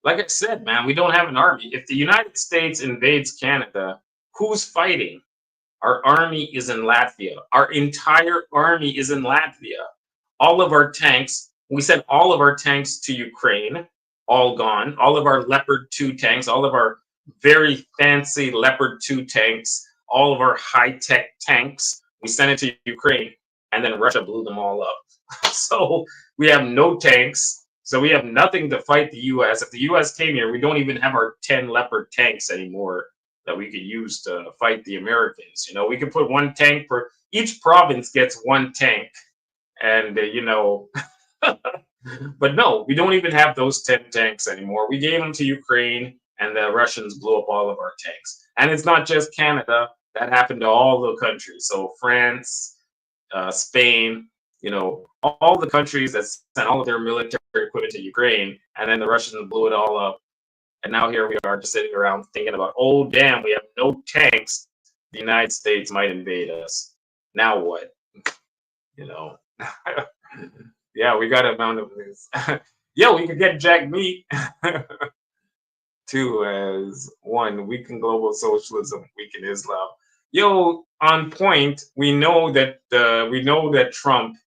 Like I said, man, we don't have an army. If the United States invades Canada, who's fighting? Our army is in Latvia. Our entire army is in Latvia. All of our tanks, we sent all of our tanks to Ukraine, all gone. All of our Leopard 2 tanks, all of our very fancy Leopard 2 tanks, all of our high tech tanks, we sent it to Ukraine, and then Russia blew them all up. So we have no tanks. So we have nothing to fight the US. If the US came here, we don't even have our 10 Leopard tanks anymore that we could use to fight the Americans. You know, we could put one tank per each province gets one tank, and but no, we don't even have those 10 tanks anymore. We gave them to Ukraine, and the Russians blew up all of our tanks. And it's not just Canada; that happened to all the countries. So France, Spain, all the countries that sent all of their military equipment to Ukraine, and then the Russians blew it all up. And now here we are just sitting around thinking about, oh, damn, we have no tanks. The United States might invade us. Now what? You know? Yeah, we got a amount of this. Yeah, we could get Jack Meat. Two as one, weaken global socialism, weaken Islam. Yo, on point, we know that Trump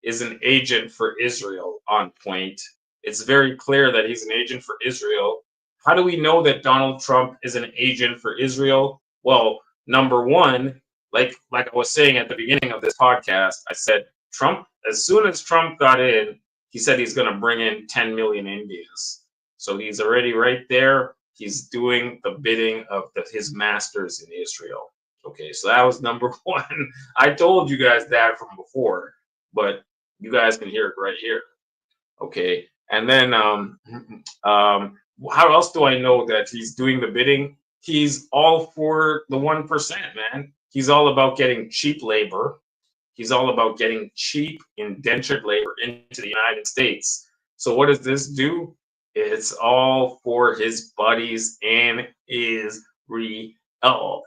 is an agent for Israel. On point. It's very clear that he's an agent for Israel. How do we know that Donald Trump is an agent for Israel? Well, number one, like I was saying at the beginning of this podcast, I said Trump, as soon as Trump got in, he said he's going to bring in 10 million Indians. So he's already right there. He's doing the bidding of his masters in Israel. Okay, so that was number one. I told you guys that from before, but you guys can hear it right here. Okay, and then how else do I know that he's doing the bidding? He's all for the 1%, man. He's all about getting cheap labor. He's all about getting cheap indentured labor into the United States. So what does this do? It's all for his buddies in Israel.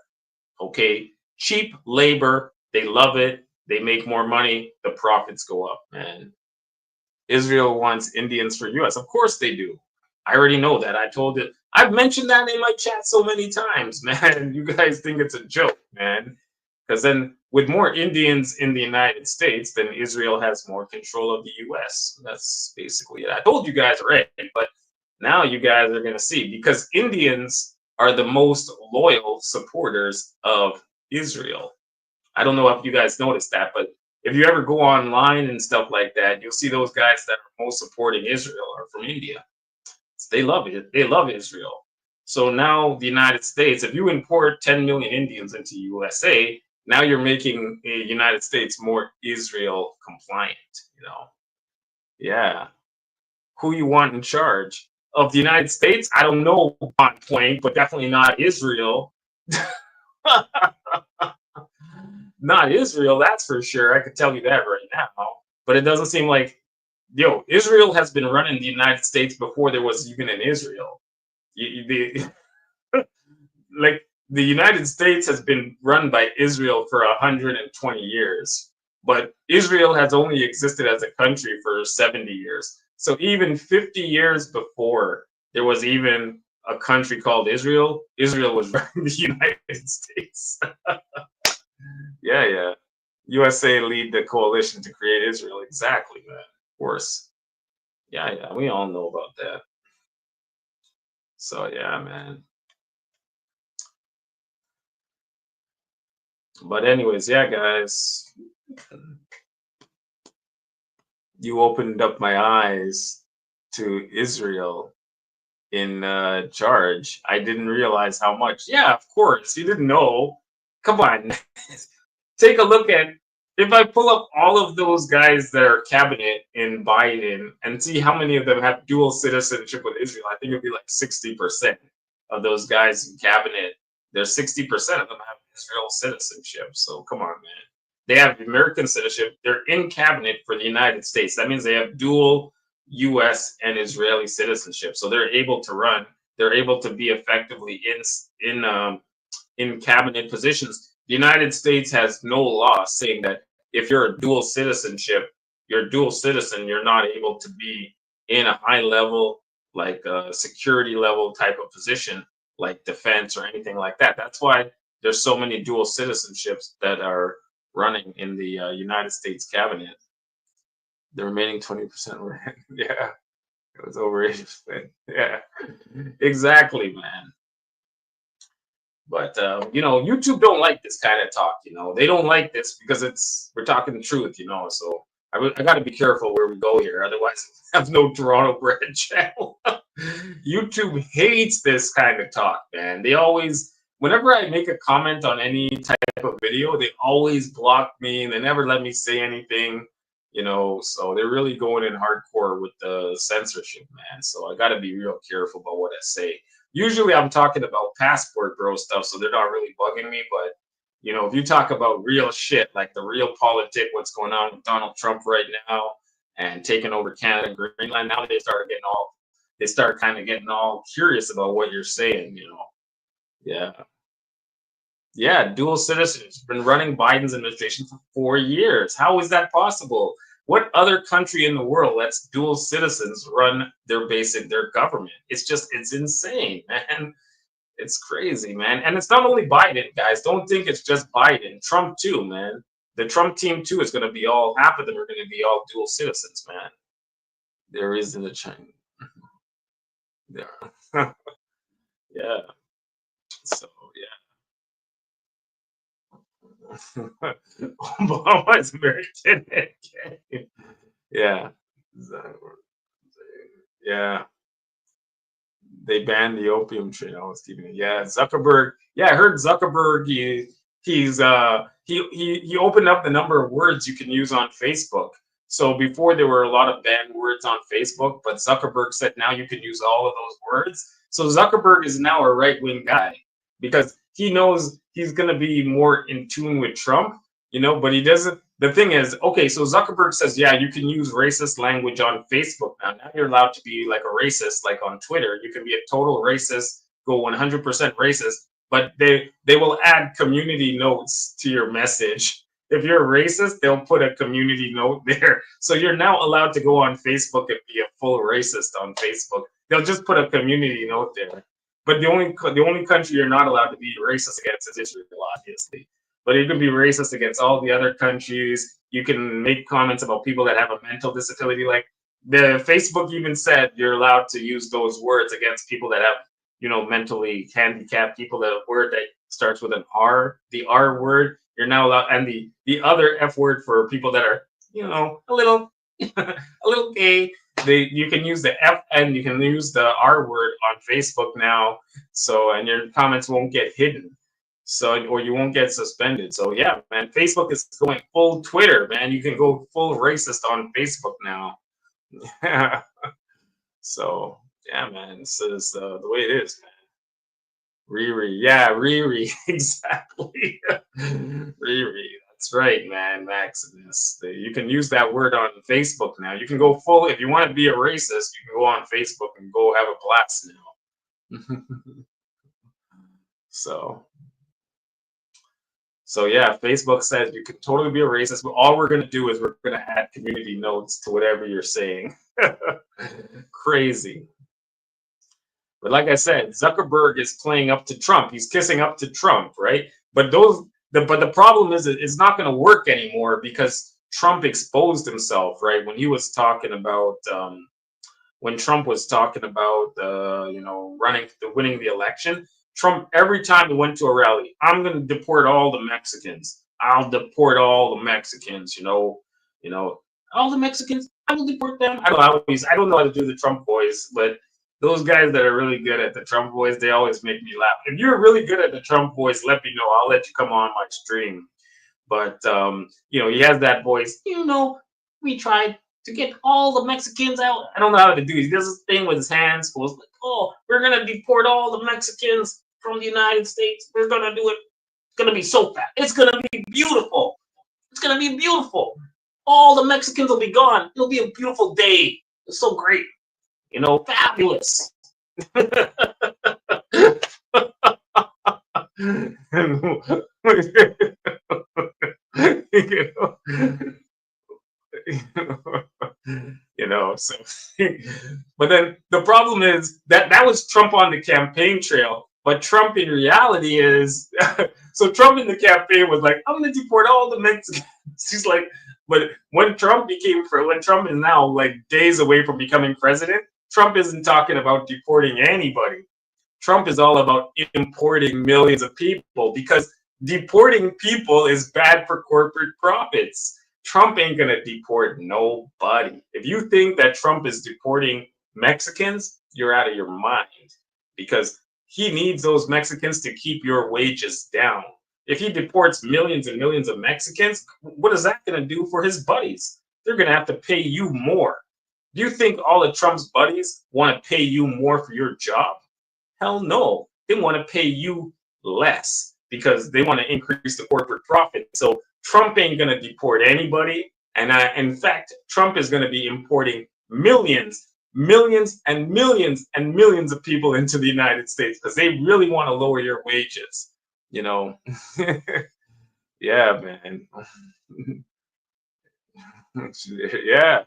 Okay, cheap labor. They love it. They make more money. The profits go up, man. Israel wants Indians for US. Of course they do. I already know that. I told it. I've mentioned that in my chat so many times, man. You guys think it's a joke, man. Because then with more Indians in the United States, then Israel has more control of the US. That's basically it. I told you guys already, but now you guys are going to see, because Indians are the most loyal supporters of Israel. I don't know if you guys noticed that, but if you ever go online and stuff like that, you'll see those guys that are most supporting Israel are from India. They love it. They love Israel. So now the United States, if you import 10 million Indians into USA, now you're making the United States more Israel compliant, Yeah. Who you want in charge of the United States? I don't know on point, but definitely not Israel. Not Israel, that's for sure. I could tell you that right now. But it doesn't seem like, Israel has been running the United States before there was even an Israel. Like, the United States has been run by Israel for 120 years. but Israel has only existed as a country for 70 years. So even 50 years before there was even a country called Israel, Israel was running the United States. Yeah, yeah. USA lead the coalition to create Israel. Exactly, man. Of course. Yeah, yeah. We all know about that. So yeah, man. But anyways, yeah, guys, you opened up my eyes to Israel in charge. I didn't realize how much. Yeah, of course, you didn't know. Come on, take a look at. If I pull up all of those guys that are cabinet in Biden and see how many of them have dual citizenship with Israel, I think it'd be like 60% of those guys in cabinet. There's 60% of them have Israel citizenship. So come on, man. They have American citizenship. They're in cabinet for the United States. That means they have dual U.S. and Israeli citizenship. So they're able to run. They're able to be effectively in cabinet positions. The United States has no law saying that if you're a dual citizenship, you're a dual citizen, you're not able to be in a high level, like a security level type of position, like defense or anything like that. That's why there's so many dual citizenships that are running in the United States cabinet. The remaining 20% were, yeah, it was over 80%. Yeah, exactly, man. But YouTube don't like this kind of talk. They don't like this because we're talking the truth. So I got to be careful where we go here, otherwise I have no Toronto Bread channel. YouTube hates this kind of talk, man. They always, whenever I make a comment on any type of video, they always block me and they never let me say anything. So they're really going in hardcore with the censorship, man. So I got to be real careful about what I say. Usually I'm talking about passport bro stuff, so they're not really bugging me. But if you talk about real shit, like the real politic, what's going on with Donald Trump right now and taking over Canada, Greenland, now they start kind of getting all curious about what you're saying. Yeah. Yeah, dual citizens been running Biden's administration for 4 years. How is that possible? What other country in the world lets dual citizens run their government? It's insane, man. It's crazy, man. And it's not only Biden, guys. Don't think it's just Biden. Trump too, man. The Trump team too is going to be half of them are going to be all dual citizens, man. There is in the China. There. Yeah. So yeah. Obama's American. Yeah. Yeah. They banned the opium trade. I was keeping it. Yeah, Zuckerberg. Yeah, I heard Zuckerberg. He opened up the number of words you can use on Facebook. So before there were a lot of banned words on Facebook, but Zuckerberg said now you can use all of those words. So Zuckerberg is now a right-wing guy because he knows he's going to be more in tune with Trump, but he doesn't. The thing is, okay, so Zuckerberg says, yeah, you can use racist language on Facebook now. Now you're allowed to be like a racist, like on Twitter. You can be a total racist, go 100% racist, but they will add community notes to your message. If you're a racist, they'll put a community note there. So you're now allowed to go on Facebook and be a full racist on Facebook. They'll just put a community note there. But the only country you're not allowed to be racist against is Israel, obviously. But you can be racist against all the other countries. You can make comments about people that have a mental disability. Like the Facebook even said you're allowed to use those words against people that have, mentally handicapped people. The word that starts with an R, the R word, you're now allowed, and the other F word for people that are, a little a little gay. You can use the F and you can use the R word on Facebook now. So and your comments won't get hidden. So or you won't get suspended. So yeah, man, Facebook is going full Twitter, man. You can go full racist on Facebook now. So yeah, man, this is the way it is, man. Riri, yeah, Riri, exactly. Riri, that's right, man, Maximus. You can use that word on Facebook now. You can go full, if you want to be a racist, you can go on Facebook and go have a blast now. So So yeah, Facebook says you can totally be a racist, but all we're gonna do is we're gonna add community notes to whatever you're saying. Crazy. But like I said, Zuckerberg is playing up to Trump. He's kissing up to Trump, right? But the problem is it's not going to work anymore because Trump exposed himself, right? When he was talking about when Trump was talking about winning the election. Trump, every time he went to a rally, I'm going to deport all the Mexicans. I'll deport all the Mexicans. All the Mexicans. I will deport them. I don't know how to do the Trump voice, but those guys that are really good at the Trump voice, they always make me laugh. If you're really good at the Trump voice, let me know. I'll let you come on my stream. But he has that voice. We tried to get all the Mexicans out. I don't know how to do it. He does this thing with his hands. Goes like, "Oh, we're gonna deport all the Mexicans from the United States. We're gonna do it. It's gonna be so fast. It's gonna be beautiful. It's gonna be beautiful. All the Mexicans will be gone. It'll be a beautiful day. It's so great. Fabulous." So but then the problem is that was Trump on the campaign trail, but Trump in reality is so Trump in the campaign was like, I'm gonna deport all the Mexicans. He's like, but when Trump is now like days away from becoming president, Trump isn't talking about deporting anybody. Trump is all about importing millions of people because deporting people is bad for corporate profits. Trump ain't going to deport nobody. If you think that Trump is deporting Mexicans, you're out of your mind because he needs those Mexicans to keep your wages down. If he deports millions and millions of Mexicans, what is that going to do for his buddies? They're going to have to pay you more. Do you think all of Trump's buddies want to pay you more for your job? Hell no. They want to pay you less because they want to increase the corporate profit. So Trump ain't going to deport anybody. And in fact, Trump is going to be importing millions, millions, and millions and millions of people into the United States because they really want to lower your wages. Yeah, man. Yeah.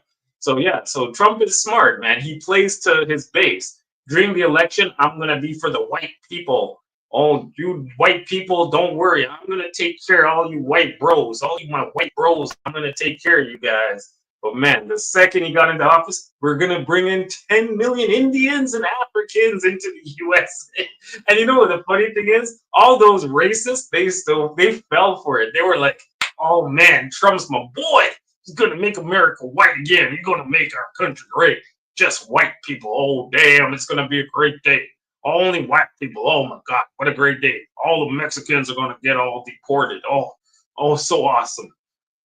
So Trump is smart, man. He plays to his base. During the election, I'm going to be for the white people. Oh, you white people, don't worry. I'm going to take care of all you white bros. All you my white bros, I'm going to take care of you guys. But man, the second he got into office, we're going to bring in 10 million Indians and Africans into the USA. And you know what the funny thing is? All those racists, they fell for it. They were like, oh man, Trump's my boy. He's going to make America white again. He's going to make our country great. Just white people. Oh, damn, it's going to be a great day. Only white people. Oh, my God, what a great day. All the Mexicans are going to get all deported. Oh, so awesome.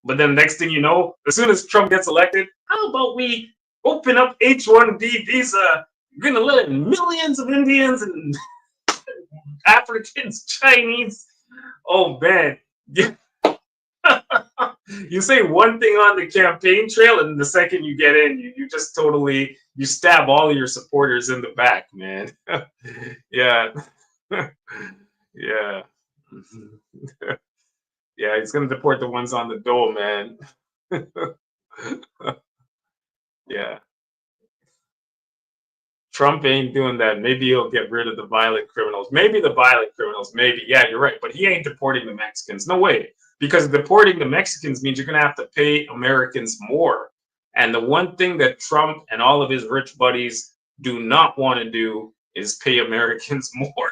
But then next thing you know, as soon as Trump gets elected, how about we open up H-1B visa? We're going to let in millions of Indians and Africans, Chinese. Oh, man. You say one thing on the campaign trail, and the second you get in, you just totally you stab all of your supporters in the back, man. Yeah, yeah, yeah. He's gonna deport the ones on the dole, man. Yeah, Trump ain't doing that. Maybe he'll get rid of the violent criminals. Maybe the violent criminals. Maybe. Yeah, you're right. But he ain't deporting the Mexicans. No way. Because deporting the Mexicans means you're going to have to pay Americans more. And the one thing that Trump and all of his rich buddies do not want to do is pay Americans more.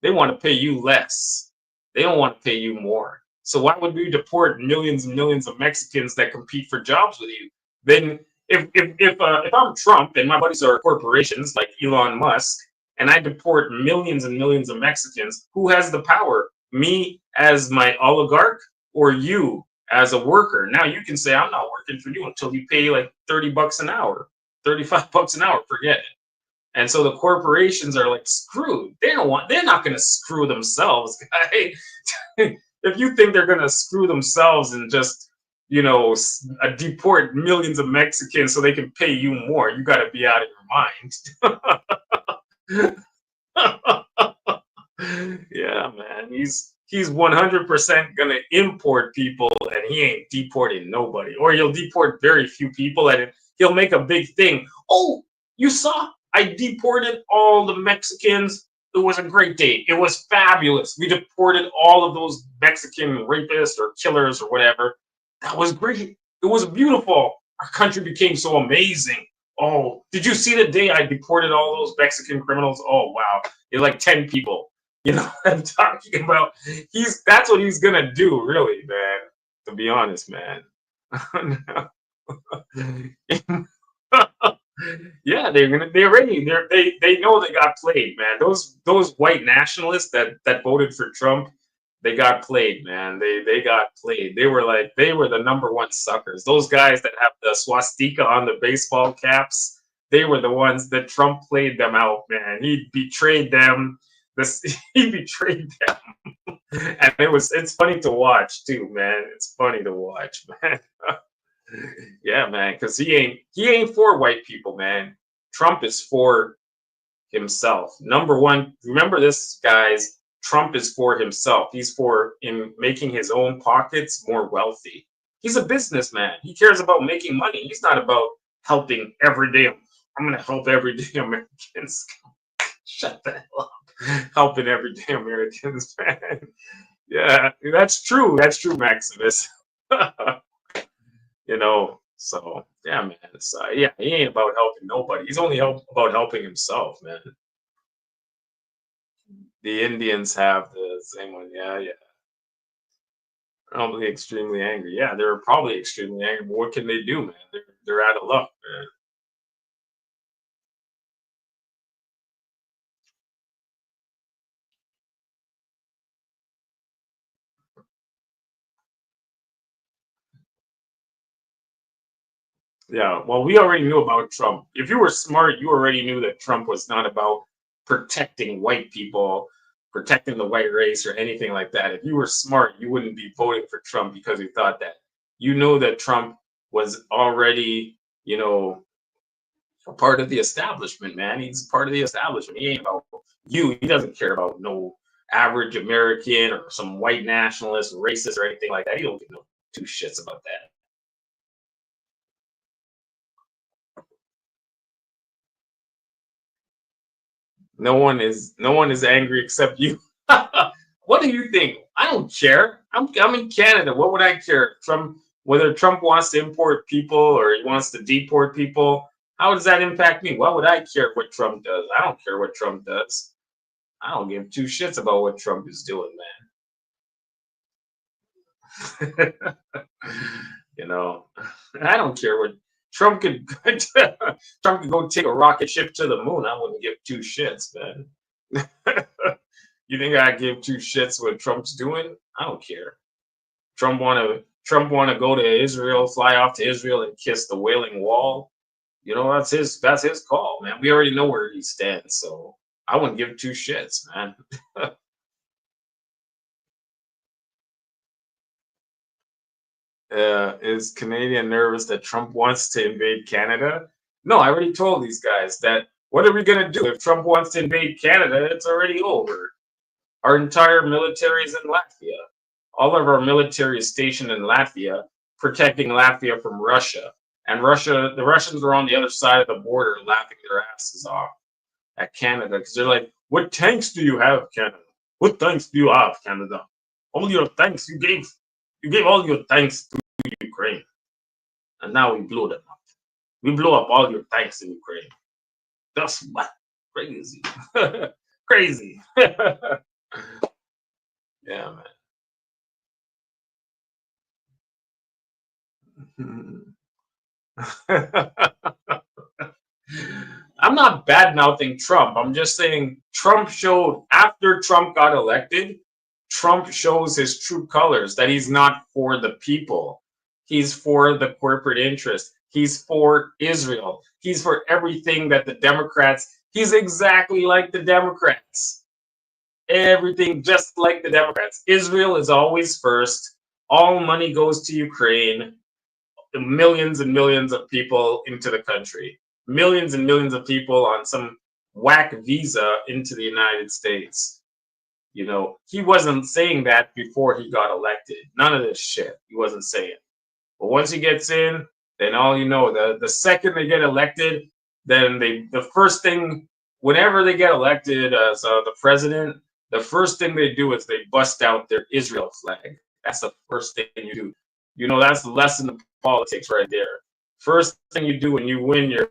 They want to pay you less. They don't want to pay you more. So why would we deport millions and millions of Mexicans that compete for jobs with you? Then if I'm Trump and my buddies are corporations like Elon Musk, and I deport millions and millions of Mexicans, who has the power? Me as my oligarch or you as a worker? Now you can say, I'm not working for you until you pay like $30 an hour, $35 an hour, forget it. And so the corporations are like screwed. They're not going to screw themselves. If you think they're going to screw themselves and just, deport millions of Mexicans so they can pay you more, you got to be out of your mind. Yeah, man. he's 100% gonna import people, and he ain't deporting nobody, or he'll deport very few people, and he'll make a big thing. Oh, you saw? I deported all the Mexicans. It was a great day. It was fabulous. We deported all of those Mexican rapists or killers or whatever. That was great. It was beautiful. Our country became so amazing. Oh, did you see the day I deported all those Mexican criminals? Oh, wow. It's like 10 people. You know what I'm talking about? That's what he's gonna do, really, man. To be honest, man. Yeah, they know they got played, man. Those white nationalists that voted for Trump, they got played, man. They got played. They were the number one suckers. Those guys that have the swastika on the baseball caps, they were the ones that Trump played them out, man. He betrayed them. He betrayed them. And it's funny to watch too, man. It's funny to watch, man. Yeah, man, because he ain't for white people, man. Trump is for himself. Number one, remember this, guys. Trump is for himself. He's for in making his own pockets more wealthy. He's a businessman. He cares about making money. He's not about helping everyday. I'm gonna help everyday Americans. Shut the hell up. Helping everyday Americans, man. Yeah, that's true. That's true, Maximus. You know, so yeah, man. Yeah, he ain't about helping nobody. He's only about helping himself, man. The Indians have the same one. Yeah, yeah. Probably extremely angry. Yeah, they're probably extremely angry. But what can they do, man? They're out of luck, man. Yeah, well, we already knew about Trump. If you were smart, you already knew that Trump was not about protecting white people, protecting the white race, or anything like that. If you were smart, you wouldn't be voting for Trump because you thought that. You know that Trump was already, a part of the establishment, man. He's part of the establishment. He ain't about you. He doesn't care about no average American or some white nationalist, racist, or anything like that. He don't give no two shits about that. No one is angry except you. What do you think? I don't care. I'm in Canada. What would I care? Whether Trump wants to import people or he wants to deport people, how does that impact me? Why would I care what Trump does? I don't care what Trump does. I don't give two shits about what Trump is doing, man. I don't care what Trump could Trump could go take a rocket ship to the moon. I wouldn't give two shits, man. You think I give two shits what Trump's doing? I don't care. Trump wanna go to Israel, fly off to Israel and kiss the Wailing Wall. That's his call, man. We already know where he stands, so I wouldn't give two shits, man. Is Canadian nervous that Trump wants to invade Canada? No, I already told these guys that what are we gonna do if Trump wants to invade Canada? It's already over. Our entire military is in Latvia. All of our military is stationed in Latvia, protecting Latvia from Russia. And the Russians are on the other side of the border laughing their asses off at Canada because they're like, "What tanks do you have, Canada? What tanks do you have, Canada? All your tanks you gave all your tanks to Ukraine, and now we blew them up. We blew up all your tanks in Ukraine. That's what crazy, crazy." Yeah, man. I'm not bad mouthing Trump. I'm just saying after Trump got elected, Trump shows his true colors that he's not for the people. He's for the corporate interest. He's for Israel. He's for everything that he's exactly like the Democrats. Everything just like the Democrats. Israel is always first. All money goes to Ukraine. Millions and millions of people into the country. Millions and millions of people on some whack visa into the United States. You know, he wasn't saying that before he got elected. None of this shit. He wasn't saying. But once he gets in, then all you know, the second they get elected, then the first thing, whenever they get elected as the president, the first thing they do is they bust out their Israel flag. That's the first thing you do. You know, that's the lesson of politics right there. First thing you do when you win you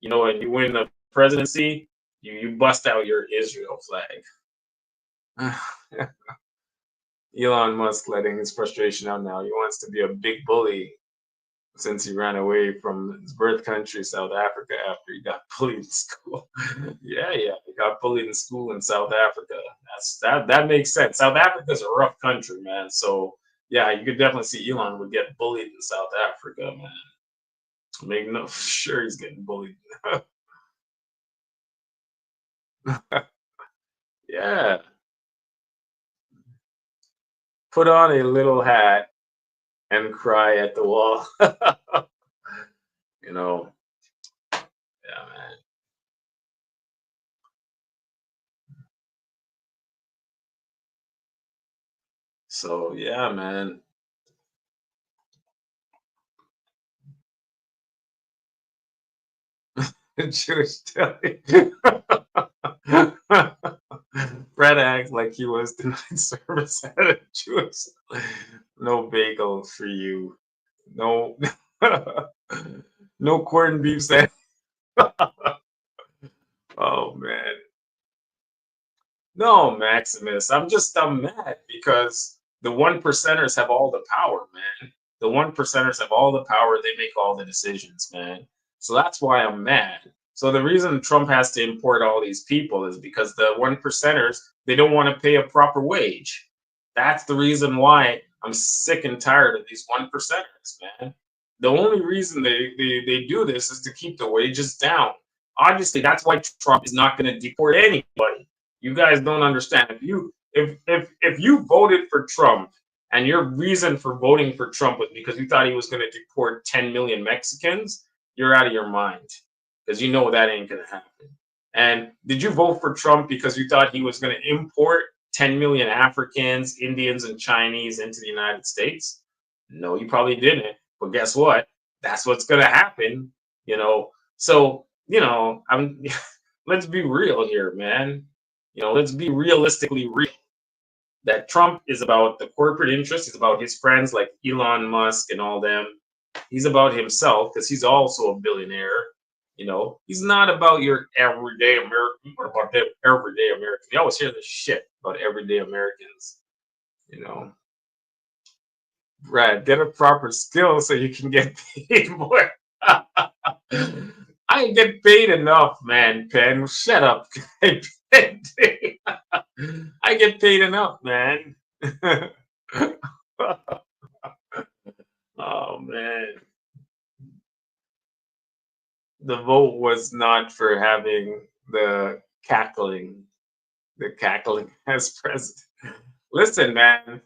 know, when you win the presidency, you bust out your Israel flag. Elon Musk letting his frustration out now. He wants to be a big bully since he ran away from his birth country, South Africa, after he got bullied in school. Yeah, he got bullied in school in South Africa. That makes sense. South Africa's a rough country, man. So yeah, you could definitely see Elon would get bullied in South Africa, man. Make no sure he's getting bullied. Yeah, put on a little hat and cry at the wall. You know, yeah, man. So yeah, man. Jewish Deli. Brad acts like he was denied service at a Jewish. No bagel for you. No, no corned beef sandwich. Oh man. No, Maximus. I'm mad because the one percenters have all the power, man. The one percenters have all the power. They make all the decisions, man. So that's why I'm mad. So the reason Trump has to import all these people is because the one percenters, they don't want to pay a proper wage. That's the reason why I'm sick and tired of these one percenters, man. The only reason they do this is to keep the wages down. Obviously, that's why Trump is not going to deport anybody. You guys don't understand. If you voted for Trump and your reason for voting for Trump was because you thought he was going to deport 10 million Mexicans, you're out of your mind because you know that ain't going to happen. And did you vote for Trump because you thought he was going to import 10 million Africans, Indians, and Chinese into the United States? No, you probably didn't. But guess what? That's what's going to happen, you know. So, you know, I'm let's be real here, man. You know, let's be realistically real. That Trump is about the corporate interests. He's about his friends like Elon Musk and all them. He's about himself because he's also a billionaire. You know, he's not about your everyday American. What about the everyday American? You always hear this shit about everyday Americans. You know, Brad, get a proper skill so you can get paid more. I get paid enough, man, Penn. Shut up. I get paid enough, man. Oh man. The vote was not for having cackling, the cackling as president. Listen, man,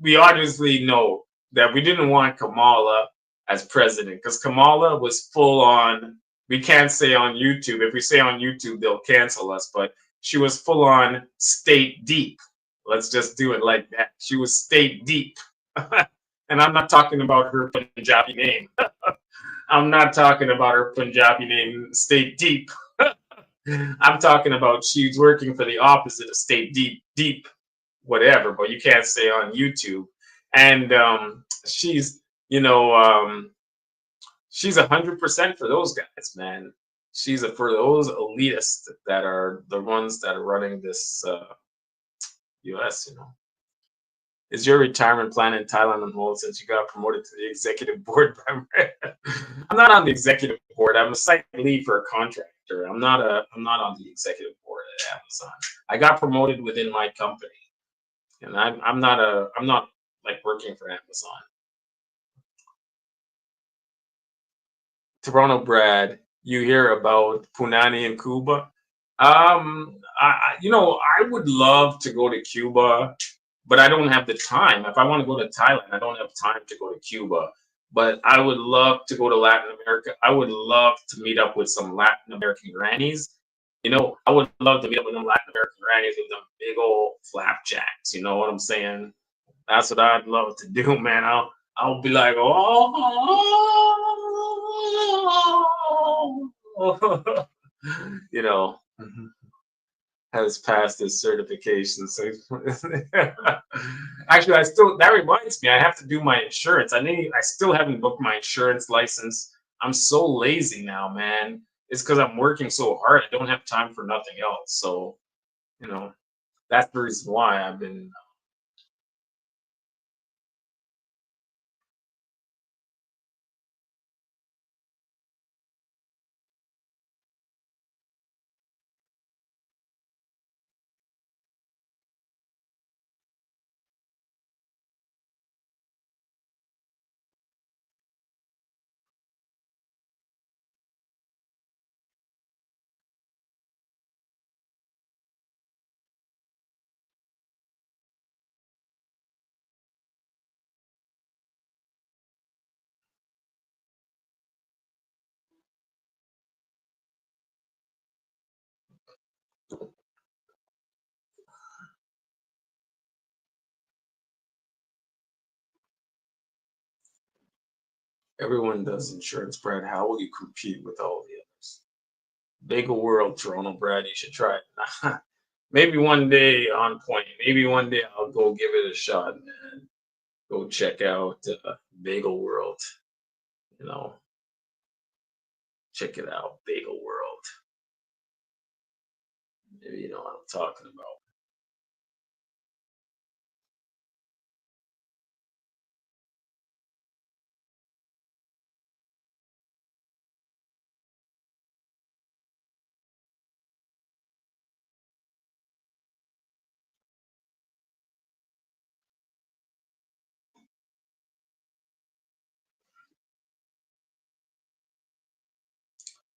we obviously know that we didn't want Kamala as president because Kamala was full on. We can't say on YouTube. If we say on YouTube, they'll cancel us. But she was full on state deep. Let's just do it like that. She was state deep. And I'm not talking about her Punjabi name. I'm not talking about her Punjabi name, state deep. I'm talking about she's working for the opposite of state deep, deep, whatever, but you can't say on YouTube. And she's, you know, she's 100% for those guys, man. She's for those elitists that are the ones that are running this U.S. You know, is your retirement plan in Thailand on hold since you got promoted to the executive board? I'm not on the executive board. I'm a site lead for a contractor. I'm not on the executive board at Amazon. I got promoted within my company, and I'm not like working for Amazon. Toronto Brad, you hear about Punani in Cuba? You know, I would love to go to Cuba, but I don't have the time. If I want to go to Thailand, I don't have time to go to Cuba. But I would love to go to Latin America. I would love to meet up with some Latin American grannies I would love to be able with them Latin American grannies with them big old flapjacks. You know what I'm saying? That's what I'd love to do, man. I'll be like, oh, you know, has passed his certification. So actually, that reminds me, I have to do my insurance. I still haven't booked my insurance license. I'm so lazy now, man. It's because I'm working so hard. I don't have time for nothing else. So, you know, that's the reason why I've been. Everyone does insurance, Brad. How will you compete with all the others? Big world, Toronto, Brad. You should try it. Maybe one day on point. Maybe one day I'll go give it a shot, man. Go check out Bagel World. You know, check it out, Bagel World. Maybe you know what I'm talking about.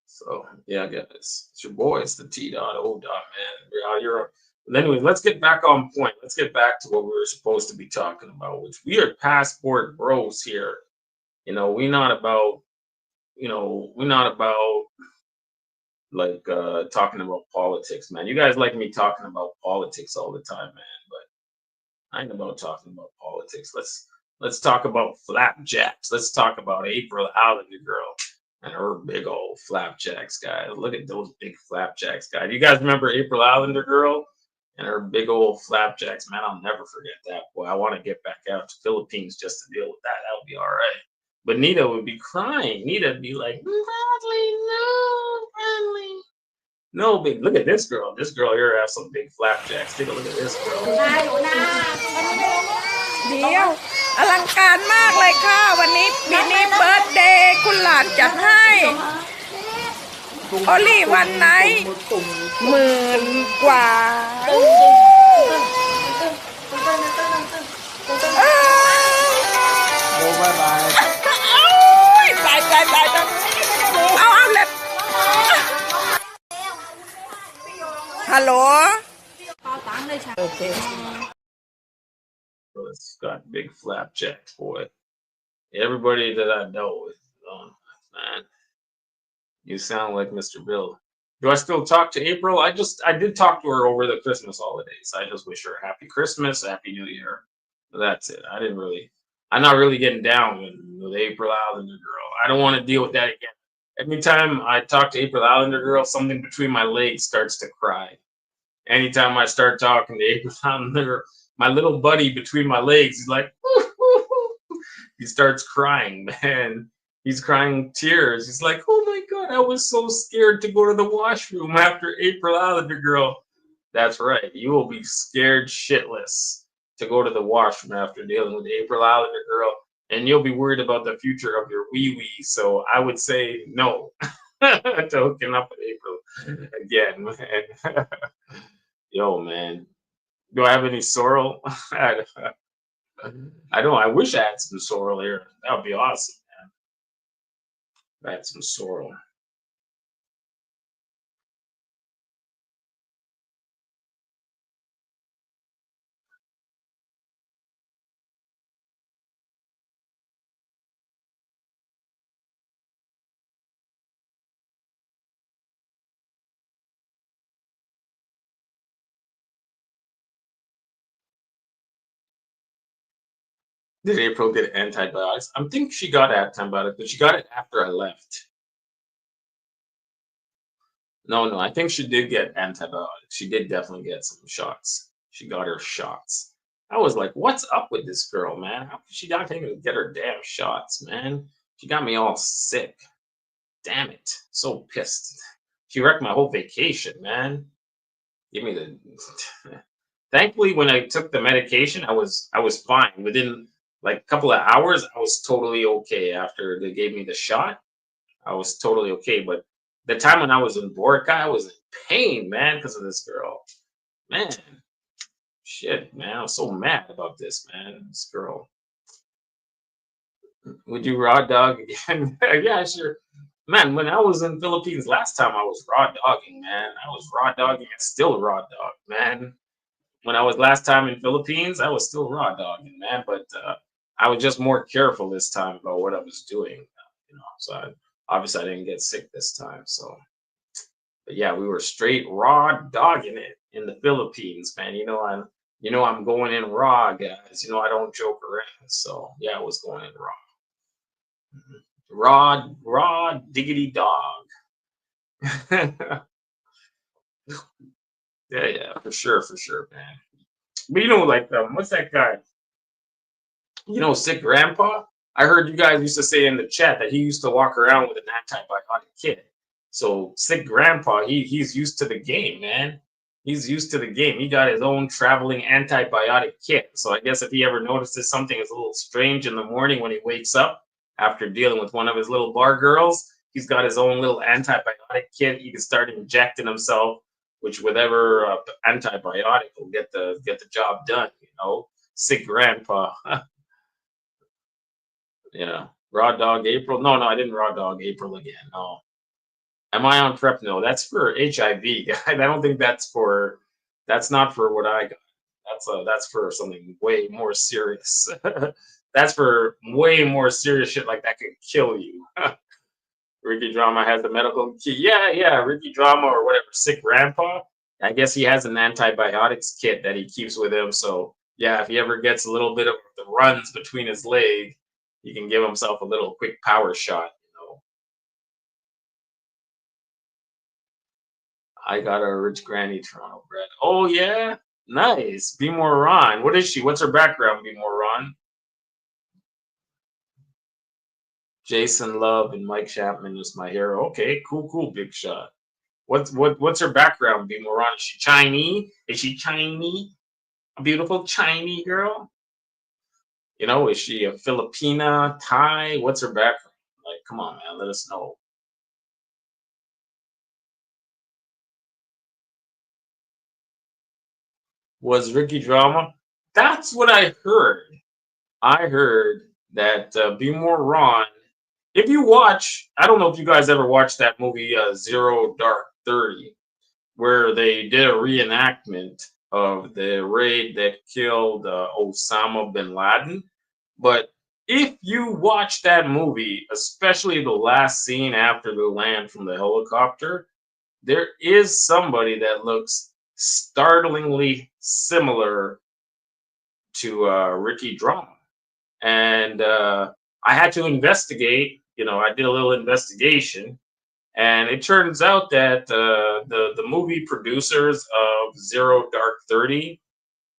So yeah, guys, it's your boy. It's the T dot O dot man. But anyway, let's get back on point. Let's get back to what we were supposed to be talking about, which we are passport bros here. We not about we're not about like talking about politics, man. You guys like me talking about politics all the time, man. But I ain't about talking about politics. Let's talk about flapjacks. Let's talk about April Islander girl and her big old flapjacks, guys. Look at those big flapjacks, guys. You guys remember April Islander girl and her big old flapjacks, man? I'll never forget that. Boy, I want to get back out to Philippines just to deal with that. That would be all right. But Nita would be crying. Nita would be like, Bradley, no, Bradley. No, big. Look at this girl. This girl here has some big flapjacks. Take a look at this girl. เดี๋ยวอลังการมากเลยค่ะวันนี้มินิเบิร์ธเดย์คุณหลานจัดให้โอลี่วันไหน10,000 กว่าโอ้บายบายตายเอาเล็บฮัลโหลโอเค It's got big flapjacks, boy. Everybody that I know is man. You sound like Mr. Bill. Do I still talk to April? I did talk to her over the Christmas holidays. I just wish her happy Christmas, happy New Year. That's it. I'm not really getting down with April Islander girl. I don't want to deal with that again. Every time I talk to April Islander girl, something between my legs starts to cry. Anytime I start talking to April Islander, my little buddy between my legs, he's like, he starts crying, man. He's crying tears. He's like, oh my God, I was so scared to go to the washroom after April Islander girl. That's right. You will be scared shitless to go to the washroom after dealing with April Islander girl. And you'll be worried about the future of your wee wee. So I would say no to hooking up with April again, man. Yo, man. Do I have any sorrel? I don't. I wish I had some sorrel here. That would be awesome, man. If I had some sorrel. Did April get antibiotics? I think she got antibiotics, but she got it after I left. No, no, I think she did get antibiotics. She did definitely get some shots. She got her shots. I was like, what's up with this girl, man? How could she not even get her damn shots, man? She got me all sick. Damn it. So pissed. She wrecked my whole vacation, man. Give me the Thankfully when I took the medication, I was fine. Within like a couple of hours, I was totally okay after they gave me the shot. I was totally okay. But the time when I was in Boracay, I was in pain, man, because of this girl. Man, shit, man. I was so mad about this, man. This girl. Would you raw dog again? Yeah, sure. Man, when I was in Philippines last time, I was raw dogging, man. I was raw dogging and still raw dog, man. When I was last time in Philippines, I was still raw dogging, man. But I was just more careful this time about what I was doing, you know. So obviously I didn't get sick this time. So, but yeah, we were straight raw dogging it in the Philippines, man. I'm going in raw, guys. I don't joke around. So yeah, I was going in raw. Raw, diggity dog. Yeah, yeah, for sure, man. But like, what's that guy? Sick grandpa. I heard you guys used to say in the chat that he used to walk around with an antibiotic kit. So sick grandpa, he's used to the game, man. He's used to the game. He got his own traveling antibiotic kit. So I guess if he ever notices something is a little strange in the morning when he wakes up after dealing with one of his little bar girls, he's got his own little antibiotic kit. He can start injecting himself, which whatever antibiotic will get the job done. Sick grandpa. Yeah. Raw dog April. No, no, I didn't raw dog April again. No. Am I on prep? No, that's for HIV. I don't think that's not for what I got. That's for something way more serious. That's for way more serious shit like that could kill you. Ricky Drama has the medical kit. Yeah, yeah, Ricky Drama or whatever, sick grandpa. I guess he has an antibiotics kit that he keeps with him. So yeah, if he ever gets a little bit of the runs between his leg, he can give himself a little quick power shot. I got a rich granny Toronto bred. Oh yeah, nice. Be more Ron. What is she? What's her background? Be more Ron. Jason Love and Mike Chapman is my hero. Okay, cool, big shot. What's her background? Be more Ron. Is she Chinese? Is she Chinese? A beautiful Chinese girl? Is she a Filipina, Thai? What's her background? Like, come on, man, let us know. Was Ricky Drama? That's what I heard. I heard that Be More Ron. If you watch, I don't know if you guys ever watched that movie Zero Dark 30, where they did a reenactment of the raid that killed Osama bin Laden. But if you watch that movie, especially the last scene after the land from the helicopter, there is somebody that looks startlingly similar to Ricky Drama. And I had to investigate. I did a little investigation, and it turns out that the movie producers of Zero Dark 30,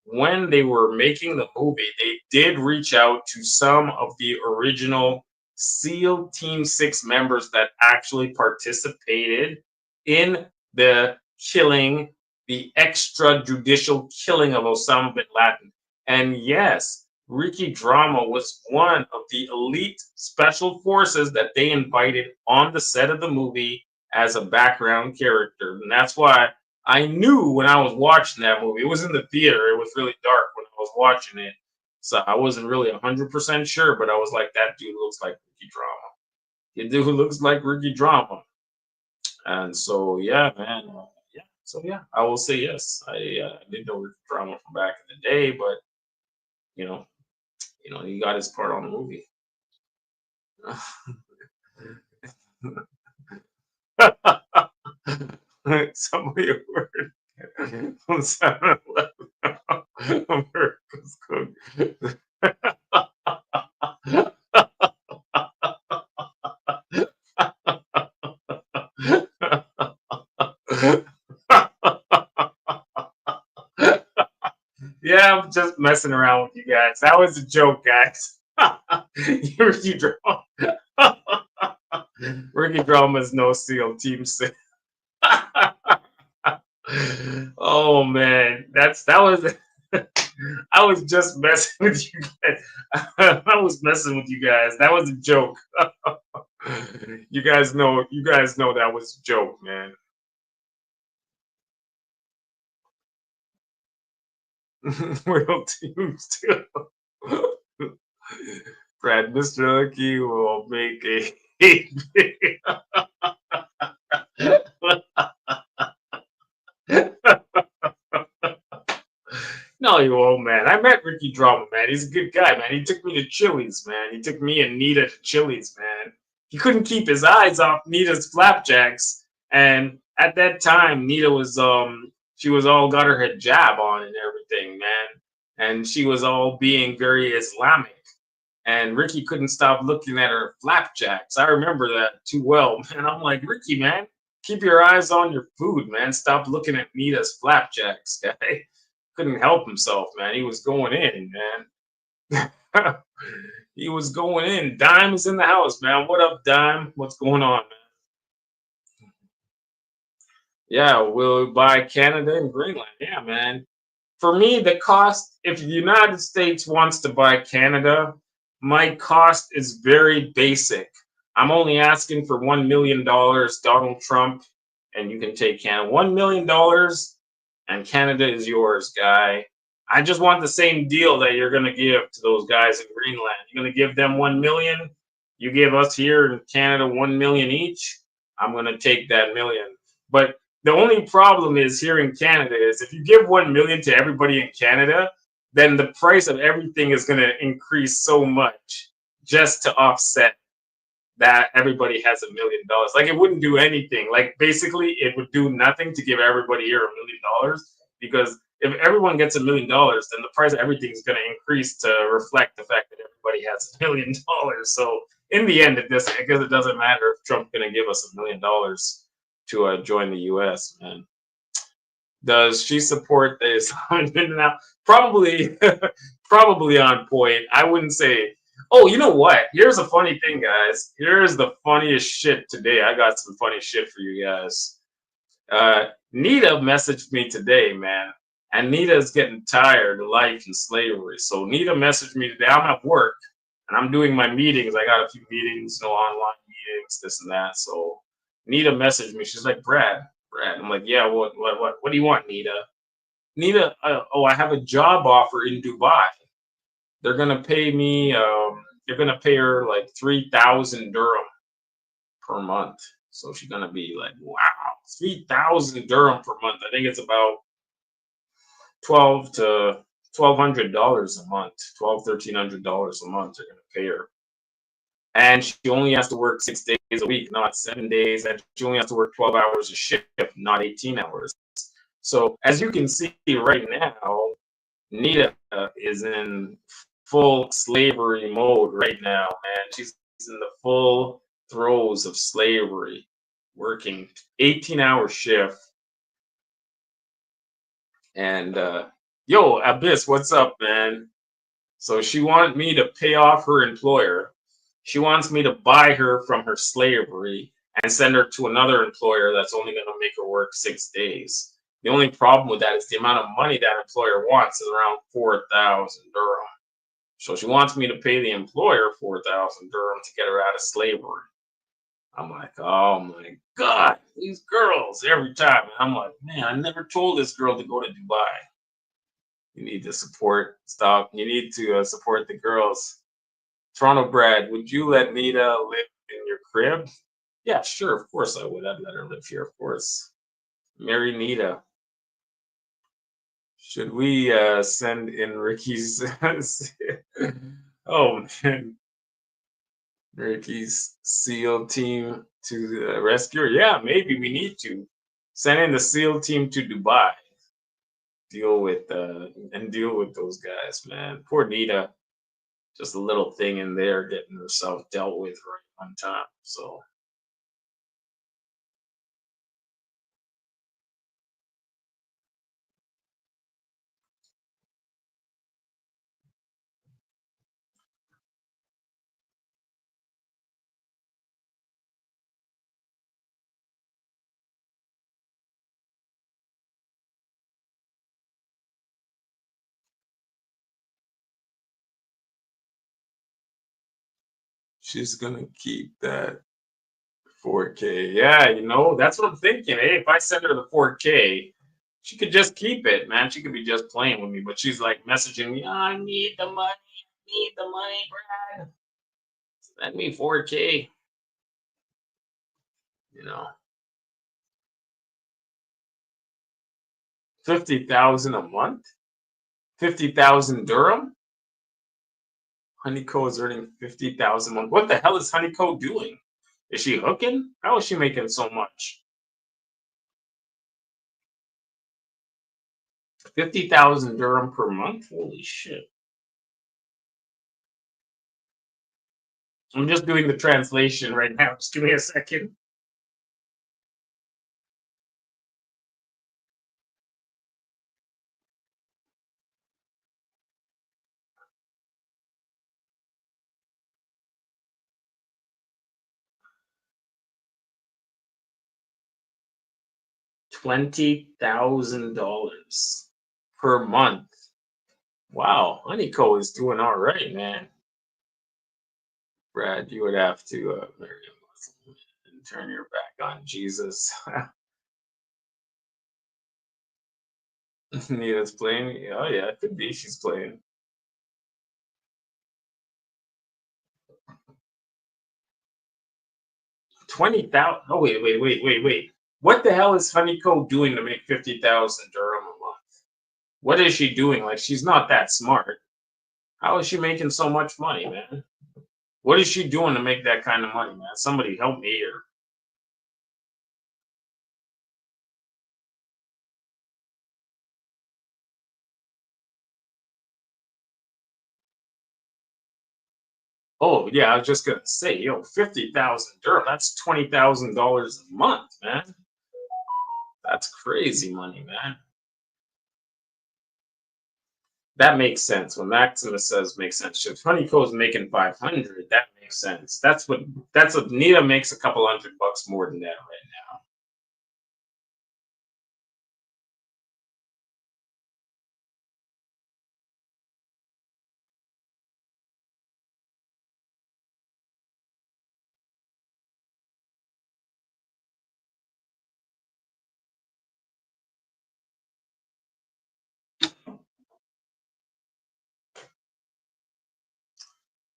when they were making the movie, they did reach out to some of the original SEAL Team 6 members that actually participated in the extrajudicial killing of Osama bin Laden. And yes, Ricky Drama was one of the elite special forces that they invited on the set of the movie as a background character. And that's why I knew when I was watching that movie, it was in the theater, it was really dark when I was watching it. So I wasn't really 100% sure, but I was like, that dude looks like Ricky Drama. The dude looks like Ricky Drama. And so, yeah, man. Yeah. So, yeah, I will say yes. I didn't know Ricky Drama from back in the day, but, he got his part on the movie. Somebody word from 7-Eleven. America's cook. Yeah, I'm just messing around with you guys. That was a joke, guys. Ricky Drama. Ricky Drama is no SEAL Team 6. Oh man, that was I was just messing with you guys. I was messing with you guys. That was a joke. You guys know that was a joke, man. Real teams too. Brad, Mr. Lucky will make No, you won't, man. I met Ricky Drama, man. He's a good guy, man. He took me to Chili's, man. He took me and Nita to Chili's, man. He couldn't keep his eyes off Nita's flapjacks. And at that time, Nita was she was all got her hijab on and everything, man. And she was all being very Islamic. And Ricky couldn't stop looking at her flapjacks. I remember that too well, man. I'm like, Ricky, man, keep your eyes on your food, man. Stop looking at Nita's flapjacks, guy. Couldn't help himself, man. He was going in, man. He was going in. Dime is in the house, man. What up, Dime? What's going on, man? Yeah, we'll buy Canada and Greenland. Yeah, man. For me, the cost, if the United States wants to buy Canada, my cost is very basic. I'm only asking for $1 million, Donald Trump, and you can take Canada. $1 million and Canada is yours, guy. I just want the same deal that you're going to give to those guys in Greenland. You're going to give them 1 million. You give us here in Canada 1 million each. I'm going to take that million. But the only problem is here in Canada is if you give 1 million to everybody in Canada, then the price of everything is going to increase so much just to offset that everybody has $1 million. Like it wouldn't do anything. Like basically it would do nothing to give everybody here $1 million because if everyone gets $1 million, then the price of everything is going to increase to reflect the fact that everybody has $1 million. So in the end, I guess it doesn't matter if Trump's going to give us $1 million to join the U.S. Man, does she support this? Now, probably, probably on point. I wouldn't say. Oh, you know what? Here's a funny thing, guys. Here's the funniest shit today. I got some funny shit for you guys. Nita messaged me today, man. And Nita's getting tired of life and slavery. So Nita messaged me today. I'm at work and I'm doing my meetings. I got a few meetings, online meetings, this and that. So Nita messaged me. She's like, Brad. I'm like, yeah, what do you want, Nita? Nita, I have a job offer in Dubai. They're gonna pay me. They're gonna pay her like 3,000 dirham per month. So she's gonna be like, wow, 3,000 dirham per month. I think it's about $1,200 a month, $1,300 a month. They're gonna pay her, and she only has to work 6 days a week, not 7 days, and she only has to work 12 hours a shift, not 18 hours. So as you can see right now, Nita is in full slavery mode right now, man. She's in the full throes of slavery, working 18-hour shift. And yo, Abyss, what's up, man? So she wanted me to pay off her employer. She wants me to buy her from her slavery and send her to another employer that's only going to make her work 6 days. The only problem with that is the amount of money that employer wants is around 4,000 dirham. So she wants me to pay the employer 4,000 dirham to get her out of slavery. I'm like, oh my God, these girls every time. And I'm like, man, I never told this girl to go to Dubai. You need to support, stop. You need to support the girls. Toronto Brad, would you let Nita live in your crib? Yeah, sure, of course I would. I'd let her live here, of course. Marry Nita. Should we send in Ricky's? Oh man, Ricky's SEAL team to the rescue? Yeah, maybe we need to send in the SEAL team to Dubai. Deal with those guys, man. Poor Nita, just a little thing in there getting herself dealt with right on time. So. She's gonna keep that 4K. Yeah, that's what I'm thinking. Hey, if I send her the 4K, she could just keep it, man. She could be just playing with me, but she's like messaging me, I need the money, Brad. Send me 4K, you know. 50,000 a month? 50,000 dirham? Honeyco is earning 50,000 a month. What the hell is Honeyco doing? Is she hooking? How is she making so much? 50,000 dirham per month? Holy shit. I'm just doing the translation right now. Just give me a second. $20,000 per month. Wow, Honeyco is doing all right, man. Brad, you would have to marry a Muslim and turn your back on Jesus. Nina's playing. Oh yeah, it could be she's playing. 20,000. Oh wait. What the hell is Honeyco doing to make 50,000 dirham a month? What is she doing? Like she's not that smart. How is she making so much money, man? What is she doing to make that kind of money, man? Somebody help me here. Oh yeah, I was just gonna say, 50,000 dirham. That's $20,000 a month, man. That's crazy money, man. That makes sense. When Maximus says makes sense. If Honeyco's making 500, that makes sense. That's what Nita makes a couple $100 more than that right now.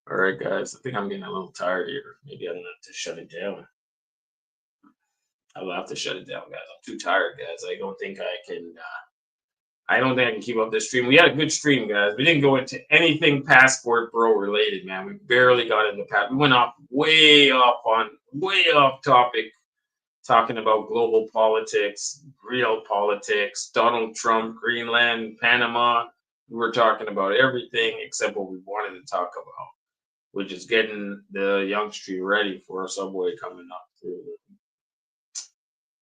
All right, guys. I think I'm getting a little tired here. Maybe I'm gonna have to shut it down. I'll have to shut it down, guys. I'm too tired, guys. I don't think I can. I don't think I can keep up this stream. We had a good stream, guys. We didn't go into anything passport bro related, man. We barely got into We went way off topic, talking about global politics, real politics, Donald Trump, Greenland, Panama. We were talking about everything except what we wanted to talk about, which is getting the youngster ready for a subway coming up through.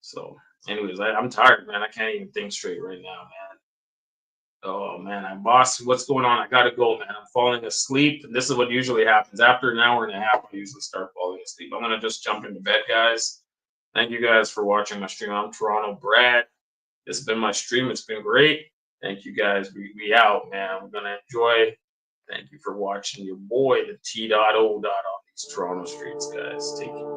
So, anyways, I'm tired, man. I can't even think straight right now, man. Oh man, boss, what's going on? I gotta go, man. I'm falling asleep. This is what usually happens. After an hour and a half, I usually start falling asleep. I'm gonna just jump into bed, guys. Thank you guys for watching my stream. I'm Toronto Brad. This has been my stream. It's been great. Thank you guys. We out, man. We're gonna enjoy. Thank you for watching your boy, the T.O. on these Toronto streets, guys. Take care.